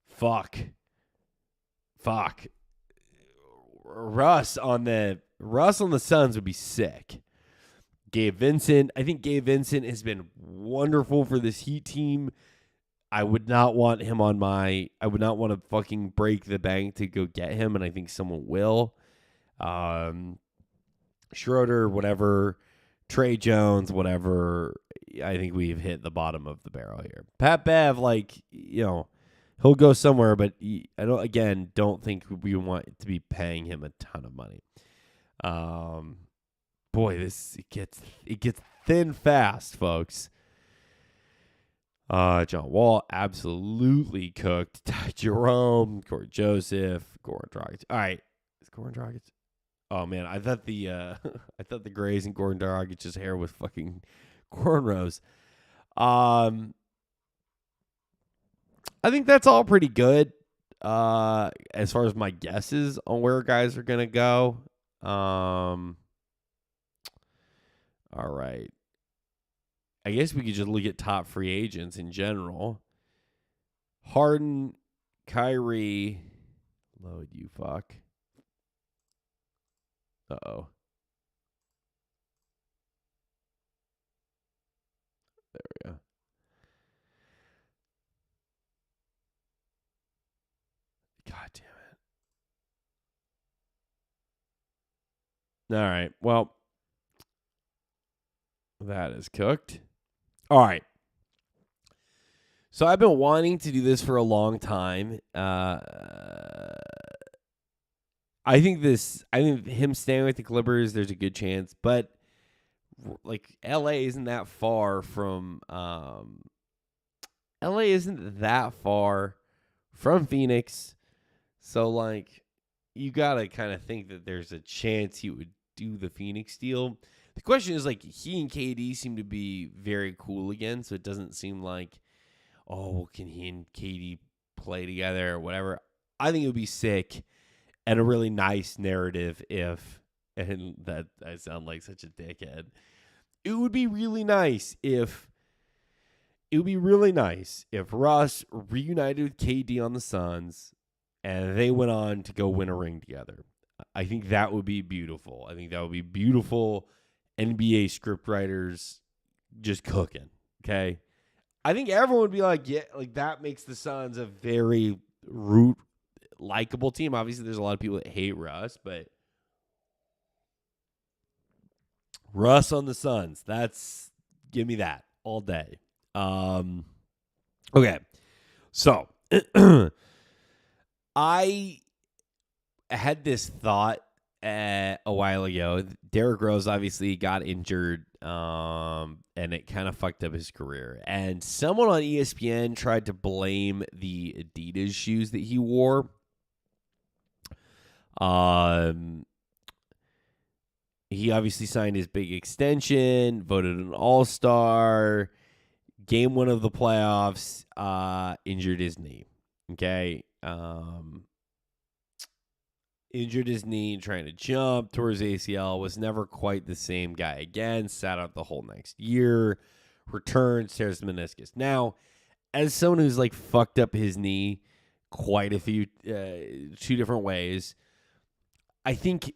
Fuck. Russ on the Suns would be sick. Gabe Vincent. I think Gabe Vincent has been wonderful for this Heat team. I would not want him I would not want to fucking break the bank to go get him, and I think someone will. Schroeder, whatever. Trey Jones, whatever. I think we've hit the bottom of the barrel here. Pat Bev, he'll go somewhere, but I don't think we want to be paying him a ton of money. Boy, it gets thin fast, folks. John Wall absolutely cooked. Ty Jerome, Corey Joseph, Goran Dragic. All right, is Goran Dragic? Oh man, I thought the Grays and Goran Dragic's hair was fucking cornrows. I think that's all pretty good. As far as my guesses on where guys are gonna go. All right. I guess we could just look at top free agents in general. Harden, Kyrie, load you fuck. Uh-oh. There we go. God damn it. All right. Well, that is cooked. All right. So I've been wanting to do this for a long time. I think him staying with the Clippers, there's a good chance, but LA isn't that far from Phoenix. So you got to kind of think that there's a chance he would do the Phoenix deal. The question is, he and KD seem to be very cool again, so it doesn't seem like, can he and KD play together or whatever. I think it would be sick and a really nice narrative and that I sound like such a dickhead. It would be really nice if Russ reunited with KD on the Suns and they went on to go win a ring together. I think that would be beautiful. NBA scriptwriters just cooking, okay? I think everyone would be that makes the Suns a very likable team. Obviously, there's a lot of people that hate Russ, but Russ on the Suns, give me that all day. Okay, so I had this thought a while ago. Derrick Rose obviously got injured, and it kind of fucked up his career. And someone on ESPN tried to blame the Adidas shoes that he wore. He obviously signed his big extension, voted an all-star, game one of the playoffs, injured his knee. Okay. Injured his knee trying to jump, tore his ACL, was never quite the same guy again, sat out the whole next year, returned, tears the meniscus. Now, as someone who's like fucked up his knee quite a few, 2 different ways, I think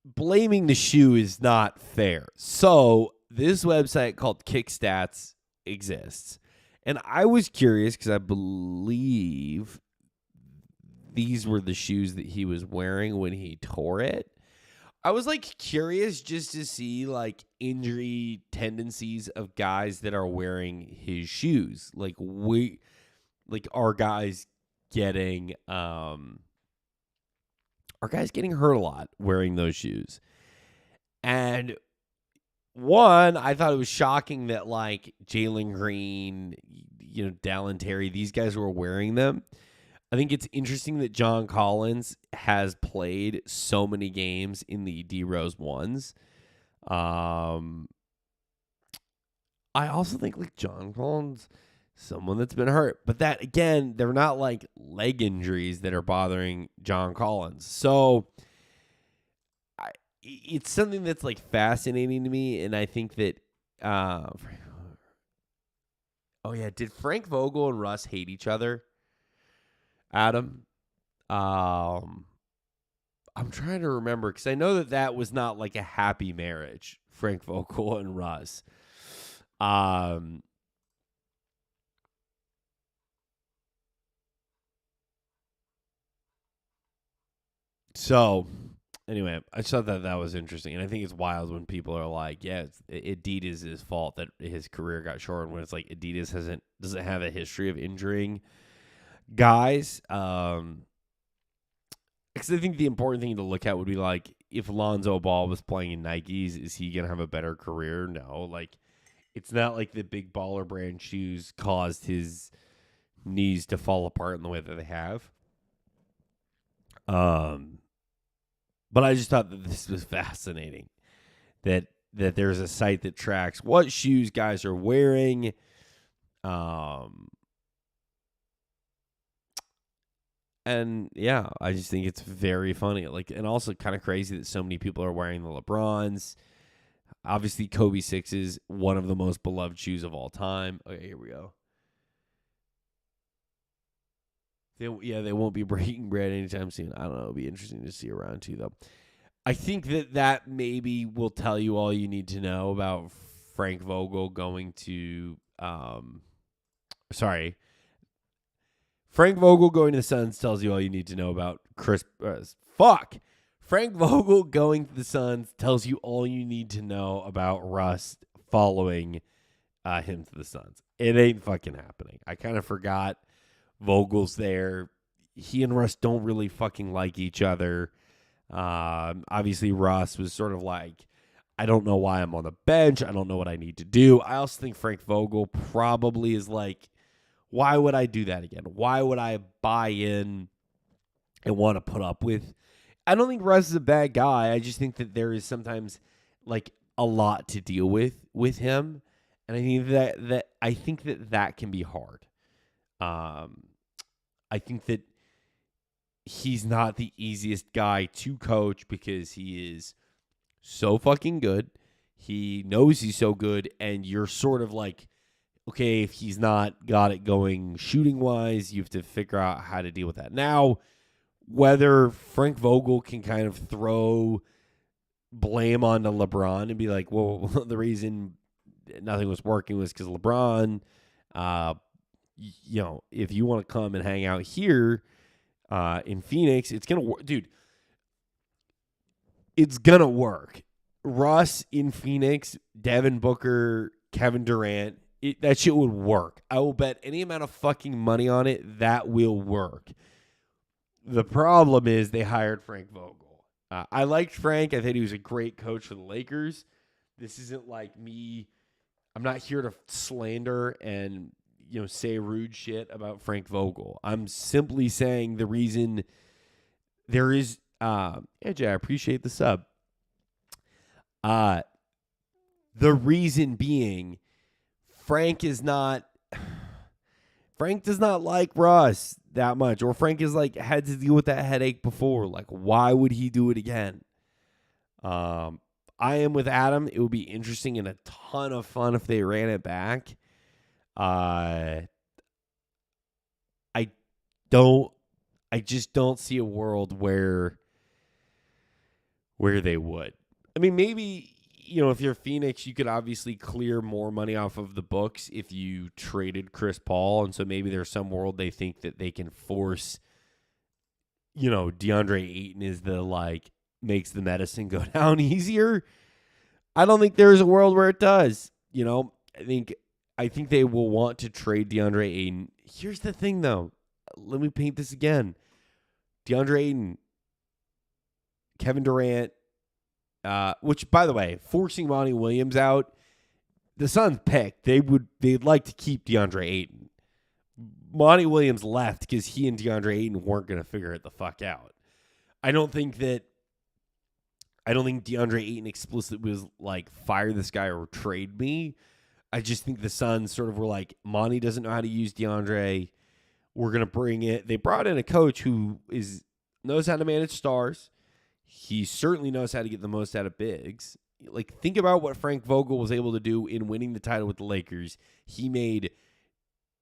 blaming the shoe is not fair. So this website called Kickstats exists. And I was curious because I believe these were the shoes that he was wearing when he tore it. I was like curious just to see like injury tendencies of guys that are wearing his shoes. Are guys getting hurt a lot wearing those shoes? And one, I thought it was shocking that like Jalen Green, Dallin Terry, these guys were wearing them. I think it's interesting that John Collins has played so many games in the D Rose ones. I also think like John Collins, someone that's been hurt, but that again, they're not like leg injuries that are bothering John Collins. So it's something that's like fascinating to me, and I think that. Did Frank Vogel and Russ hate each other? Adam, I'm trying to remember because I know that was not like a happy marriage, Frank Vogel and Russ. So anyway, I just thought that was interesting, and I think it's wild when people are like, "Yeah, it's Adidas' fault that his career got shortened." When it's like Adidas doesn't have a history of injuring guys. Because I think the important thing to look at would be like if Lonzo Ball was playing in Nikes, is he gonna have a better career? No, like it's not like the big baller brand shoes caused his knees to fall apart in the way that they have. But I just thought that this was fascinating. That there's a site that tracks what shoes guys are wearing. And yeah, I just think it's very funny. And also kind of crazy that so many people are wearing the LeBrons. Obviously, Kobe 6 is one of the most beloved shoes of all time. Okay, here we go. They won't be breaking bread anytime soon. I don't know. It'll be interesting to see around too, though. I think that maybe will tell you all you need to know about Frank Vogel going to Frank Vogel going to the Suns tells you all you need to know about Frank Vogel going to the Suns tells you all you need to know about Russ following him to the Suns. It ain't fucking happening. I kind of forgot Vogel's there. He and Russ don't really fucking like each other. Obviously, Russ was sort of like, I don't know why I'm on the bench. I don't know what I need to do. I also think Frank Vogel probably is like, why would I do that again? Why would I buy in and want to put up with? I don't think Russ is a bad guy. I just think that there is sometimes like a lot to deal with him, and I think that can be hard. I think that he's not the easiest guy to coach because he is so fucking good. He knows he's so good, and you're sort of like, okay, if he's not got it going shooting-wise, you have to figure out how to deal with that. Now, whether Frank Vogel can kind of throw blame onto LeBron and be like, well, the reason nothing was working was because LeBron, if you want to come and hang out here in Phoenix, it's going to work. Dude, it's going to work. Russ in Phoenix, Devin Booker, Kevin Durant, that shit would work. I will bet any amount of fucking money on it, that will work. The problem is they hired Frank Vogel. I liked Frank. I think he was a great coach for the Lakers. This isn't like me. I'm not here to slander and say rude shit about Frank Vogel. I'm simply saying the reason there is. Jay, I appreciate the sub. The reason being, Frank does not like Russ that much, or Frank is like had to deal with that headache before. Like, why would he do it again? I am with Adam. It would be interesting and a ton of fun if they ran it back. I just don't see a world where they would. I mean, maybe, if you're Phoenix, you could obviously clear more money off of the books if you traded Chris Paul. And so maybe there's some world they think that they can force, DeAndre Ayton is makes the medicine go down easier. I don't think there's a world where it does. I think they will want to trade DeAndre Ayton. Here's the thing, though. Let me paint this again. DeAndre Ayton, Kevin Durant, which, by the way, forcing Monty Williams out, the Suns picked. They'd like to keep DeAndre Ayton. Monty Williams left because he and DeAndre Ayton weren't going to figure it the fuck out. I don't think DeAndre Ayton explicitly was like, fire this guy or trade me. I just think the Suns sort of were like, Monty doesn't know how to use DeAndre. We're going to bring it. They brought in a coach who knows how to manage stars. He certainly knows how to get the most out of bigs. Like, think about what Frank Vogel was able to do in winning the title with the Lakers. He made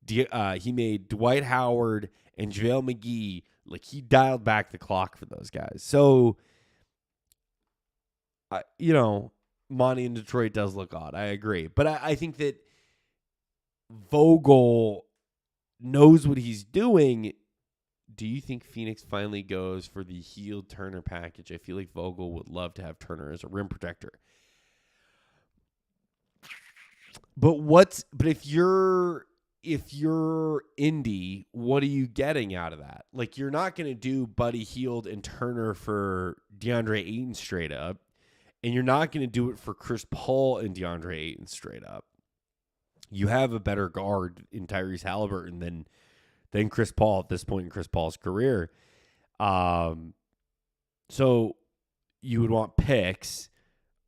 Dwight Howard and JaVale McGee, he dialed back the clock for those guys. So, Monty in Detroit does look odd. I agree. But I think that Vogel knows what he's doing. Do you think Phoenix finally goes for the Heald Turner package? I feel like Vogel would love to have Turner as a rim protector. But if you're Indy, what are you getting out of that? Like, you're not going to do Buddy Hield and Turner for DeAndre Ayton straight up, and you're not going to do it for Chris Paul and DeAndre Ayton straight up. You have a better guard in Tyrese Halliburton than Chris Paul at this point in Chris Paul's career. So you would want picks.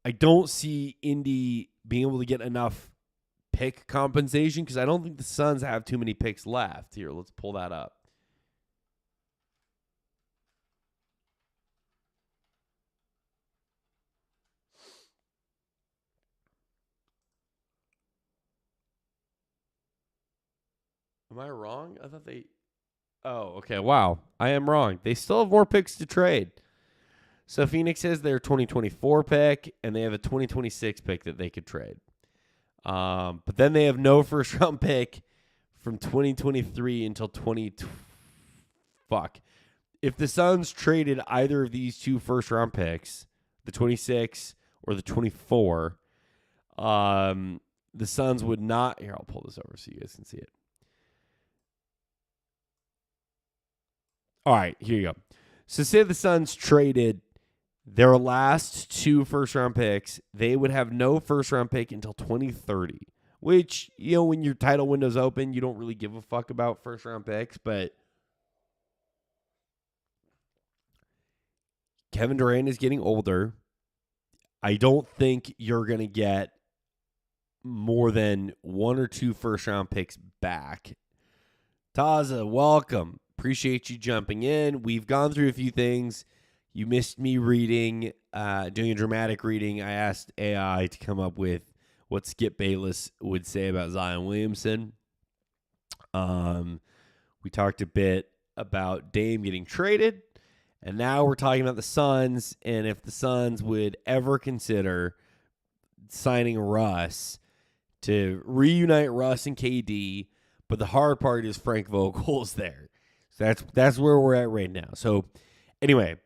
I don't see Indy being able to get enough pick compensation because I don't think the Suns have too many picks left. Here, let's pull that up. Am I wrong? I thought they... Oh, okay. Wow. I am wrong. They still have more picks to trade. So Phoenix has their 2024 pick, and they have a 2026 pick that they could trade. But then they have no first-round pick from 2023 until 20... Fuck. If the Suns traded either of these two first-round picks, the 26 or the 24, the Suns would not... Here, I'll pull this over so you guys can see it. All right, here you go. So say the Suns traded their last two first-round picks. They would have no first-round pick until 2030, which, when your title window's open, you don't really give a fuck about first-round picks. But Kevin Durant is getting older. I don't think you're going to get more than one or two first-round picks back. Taza, welcome. Appreciate you jumping in. We've gone through a few things. You missed me doing a dramatic reading. I asked AI to come up with what Skip Bayless would say about Zion Williamson. We talked a bit about Dame getting traded, and now we're talking about the Suns, and if the Suns would ever consider signing Russ to reunite Russ and KD, but the hard part is Frank Vogel's there. So that's where we're at right now. So anyway,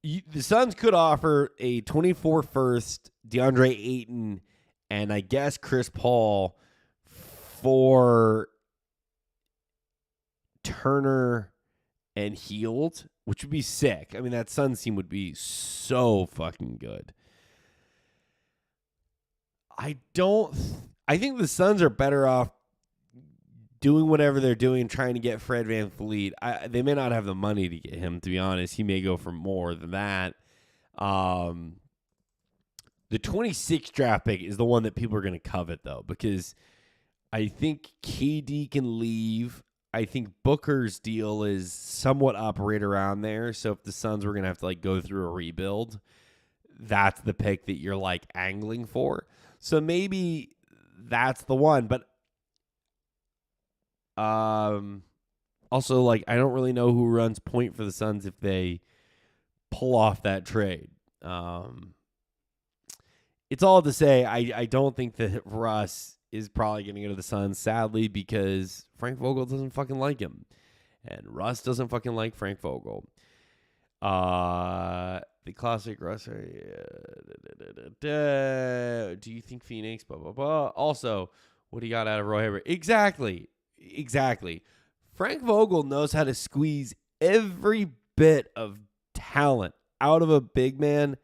the Suns could offer a 24 first, DeAndre Ayton, and I guess Chris Paul for Turner and Hield. which would be sick. I mean, that Suns team would be so fucking good. I think the Suns are better off doing whatever they're doing, trying to get Fred VanVleet. They may not have the money to get him, to be honest. He may go for more than that. The 26th draft pick is the one that people are going to covet, though, because I think KD can leave. I think Booker's deal is somewhat up right around there. So if the Suns were going to have to like go through a rebuild, that's the pick that you're like angling for. So maybe that's the one. But also, like, I don't really know who runs point for the Suns if they pull off that trade. It's all to say I don't think that Russ is probably going to go to the Suns, sadly, because Frank Vogel doesn't fucking like him. And Russ doesn't fucking like Frank Vogel. The classic Russ. Do you think Phoenix? Blah, blah, blah. Also, what he got out of Roy Hibbert. Exactly. Frank Vogel knows how to squeeze every bit of talent out of a big man.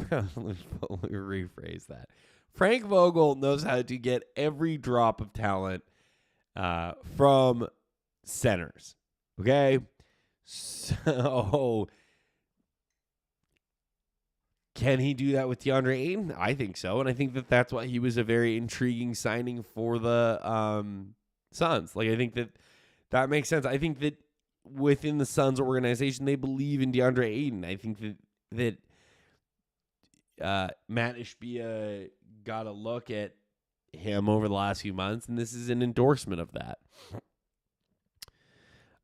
Let me rephrase that. Frank Vogel knows how to get every drop of talent from centers. Okay? So, can he do that with DeAndre Ayton? I think so. And I think that that's why he was a very intriguing signing for the Suns. Like, I think that makes sense. I think that within the Suns organization, they believe in DeAndre Ayton. I think that Matt Ishbia got a look at him over the last few months, and this is an endorsement of that.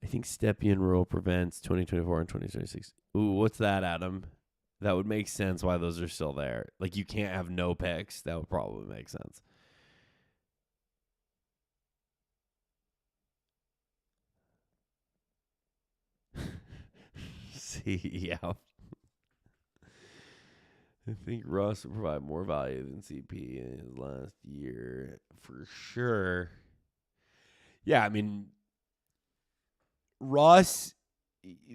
I think Stepien rule prevents 2024 and 2026. Ooh, what's that, Adam? That would make sense why those are still there. Like, you can't have no picks. That would probably make sense. See, yeah. I think Russ will provide more value than CP in his last year for sure. Yeah, I mean, Russ,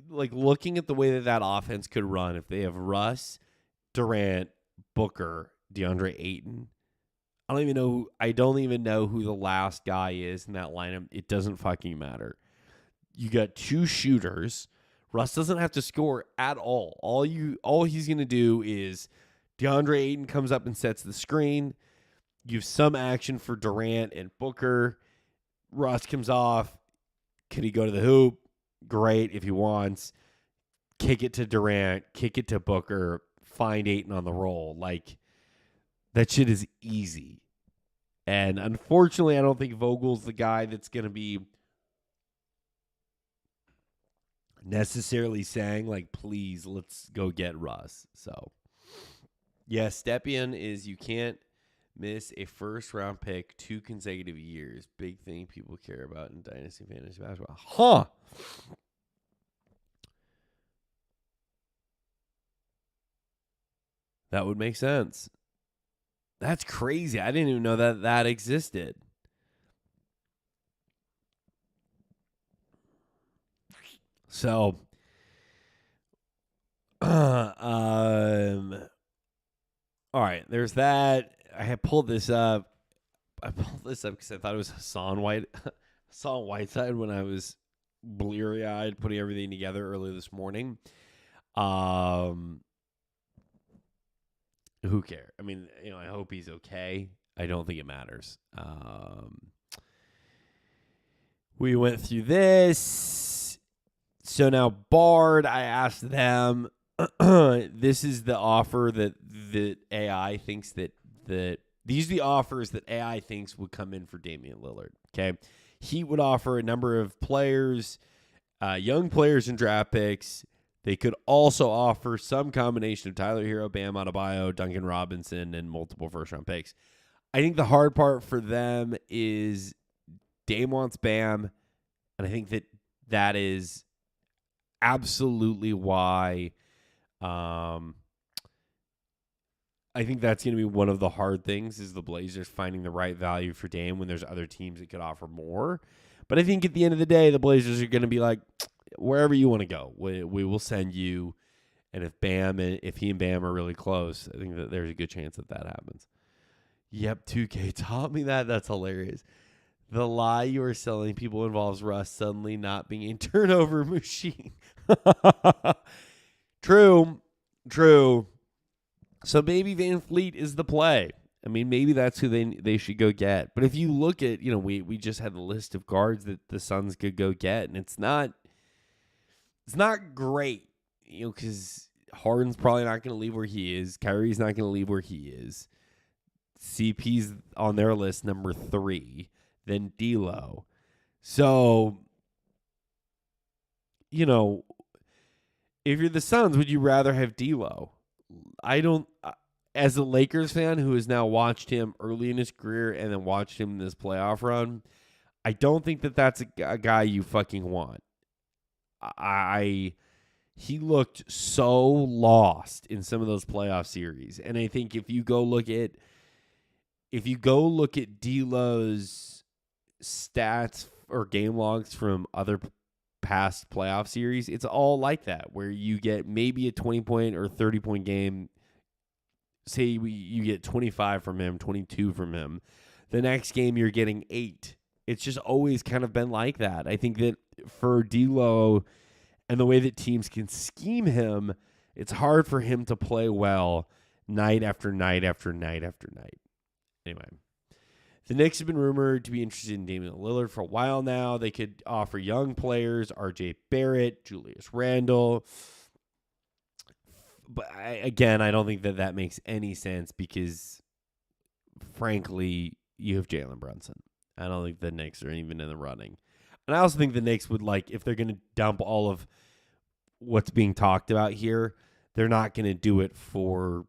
like looking at the way that offense could run, if they have Russ, Durant, Booker, DeAndre Ayton, I don't even know who the last guy is in that lineup. It doesn't fucking matter. You got two shooters. Russ doesn't have to score at all. All he's going to do is DeAndre Ayton comes up and sets the screen. You have some action for Durant and Booker. Russ comes off. Can he go to the hoop? Great if he wants. Kick it to Durant. Kick it to Booker. Find Ayton on the roll. Like, that shit is easy. And unfortunately, I don't think Vogel's the guy that's going to be necessarily saying, like, please, let's go get Russ. So, yeah, Stepien is you can't miss a first-round pick 2 consecutive years. Big thing people care about in Dynasty Fantasy Basketball. Huh. That would make sense. That's crazy. I didn't even know that existed. So, all right, there's that. I had pulled this up. I pulled this up because I thought it was Hassan Whiteside when I was bleary-eyed putting everything together earlier this morning. Who cares? I mean, I hope he's okay. I don't think it matters. We went through this. So now Bard, I asked them, this is the offer that AI thinks that these are the offers that AI thinks would come in for Damian Lillard. Okay. He would offer a number of players, young players and draft picks. They could also offer some combination of Tyler Hero, Bam Adebayo, Duncan Robinson, and multiple first-round picks. I think the hard part for them is Dame wants Bam, and I think that is absolutely why I think that's going to be one of the hard things is the Blazers finding the right value for Dame when there's other teams that could offer more. But I think at the end of the day, the Blazers are going to be like, wherever you want to go, we will send you. And if he and Bam are really close, I think that there's a good chance that happens. Yep, 2K taught me that. That's hilarious. The lie you are selling people involves Russ suddenly not being a turnover machine. True. So maybe Van Fleet is the play. I mean, maybe that's who they should go get. But if you look at, we just had the list of guards that the Suns could go get, and it's not great. Because Harden's probably not going to leave where he is. Kyrie's not going to leave where he is. CP's on their list, number 3. Then D'Lo. So, if you're the Suns, would you rather have D'Lo? I don't. As a Lakers fan who has now watched him early in his career and then watched him in this playoff run, I don't think that that's a guy you fucking want. He looked so lost in some of those playoff series. And I think if you go look at D'Lo's stats or game logs from other past playoff series, it's all like that, where you get maybe a 20-point or 30-point game. Say you get 25 from him, 22 from him. The next game you're getting 8. It's just always kind of been like that. I think that for D'Lo, and the way that teams can scheme him, it's hard for him to play well night after night after night after night. Anyway, the Knicks have been rumored to be interested in Damian Lillard for a while now. They could offer young players, RJ Barrett, Julius Randle. But I don't think that makes any sense because, frankly, you have Jalen Brunson. I don't think the Knicks are even in the running. And I also think the Knicks would, if they're going to dump all of what's being talked about here, they're not going to do it for,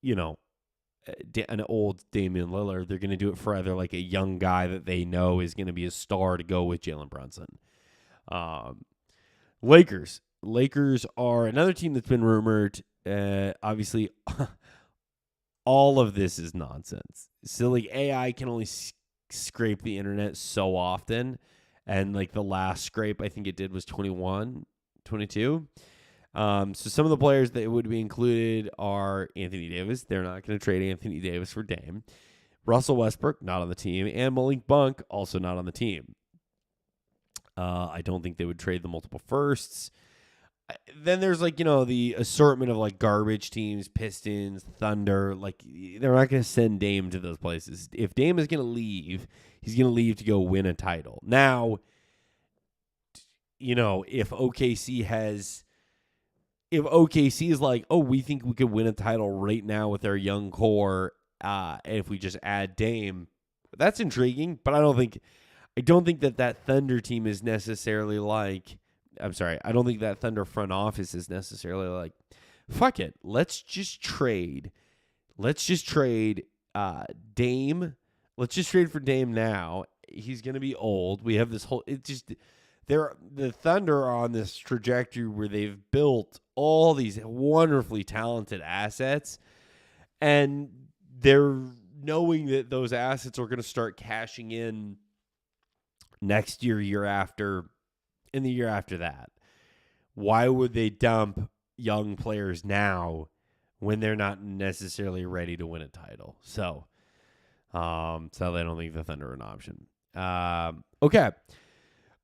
an old Damian Lillard. They're going to do it for either, a young guy that they know is going to be a star to go with Jalen Brunson. Lakers. Lakers are another team that's been rumored. Obviously, all of this is nonsense. So, AI can only scrape the internet so often. And the last scrape I think it did was 21, 22. So some of the players that would be included are Anthony Davis. They're not going to trade Anthony Davis for Dame. Russell Westbrook, not on the team. And Malik Monk, also not on the team. I don't think they would trade the multiple firsts. Then there's the assortment of garbage teams, Pistons, Thunder. They're not going to send Dame to those places. If Dame is going to leave, he's going to leave to go win a title. Now, if OKC is we think we could win a title right now with our young core, and if we just add Dame, that's intriguing. But I don't think that Thunder team is necessarily I don't think that Thunder front office is necessarily fuck it. Let's just trade Dame. Let's just trade for Dame now. He's going to be old. We have this whole, the Thunder are on this trajectory where they've built all these wonderfully talented assets, and they're knowing that those assets are going to start cashing in next year after, and the year after that. Why would they dump young players now when they're not necessarily ready to win a title? So I don't think the Thunder are an option. Okay.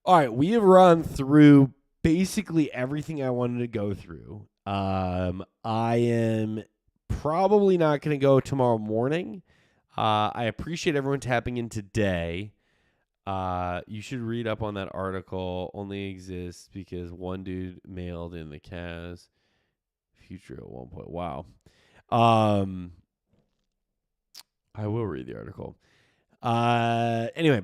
All right. We have run through basically everything I wanted to go through. I am probably not going to go tomorrow morning. I appreciate everyone tapping in today. You should read up on that article. Only exists because one dude mailed in the Cavs future at one point. Wow. I will read the article. Anyway,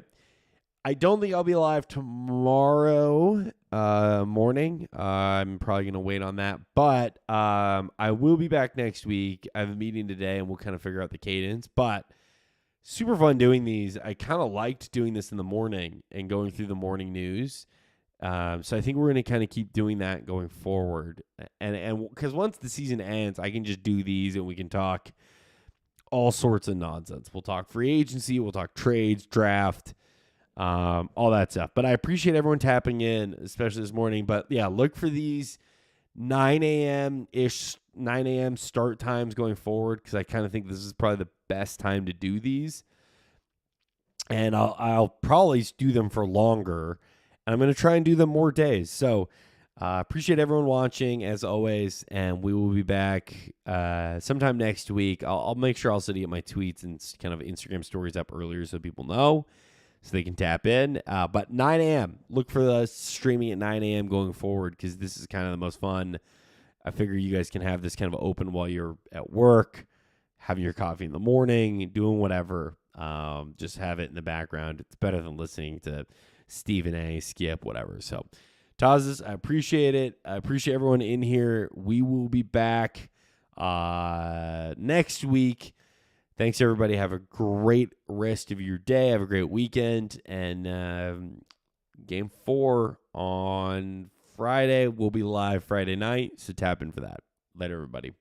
I don't think I'll be live tomorrow morning. I'm probably going to wait on that. But I will be back next week. I have a meeting today, and we'll kind of figure out the cadence. But super fun doing these. I kind of liked doing this in the morning and going through the morning news. So I think we're going to kind of keep doing that going forward. And because once the season ends, I can just do these and we can talk all sorts of nonsense. We'll talk free agency. We'll talk trades, draft. all that stuff. But I appreciate everyone tapping in, especially this morning. But yeah, look for these 9 a.m.-ish, 9 a.m. start times going forward, because I kind of think this is probably the best time to do these. And I'll probably do them for longer. And I'm going to try and do them more days. So appreciate everyone watching, as always. And we will be back sometime next week. I'll make sure also to get my tweets and kind of Instagram stories up earlier so people know, so they can tap in. But 9 a.m. Look for the streaming at 9 a.m. going forward, because this is kind of the most fun. I figure you guys can have this kind of open while you're at work, having your coffee in the morning, doing whatever. Just have it in the background. It's better than listening to Stephen A, Skip, whatever. So, Tazes, I appreciate it. I appreciate everyone in here. We will be back next week. Thanks, everybody. Have a great rest of your day. Have a great weekend. And Game 4 on Friday will be live Friday night, so tap in for that. Later, everybody.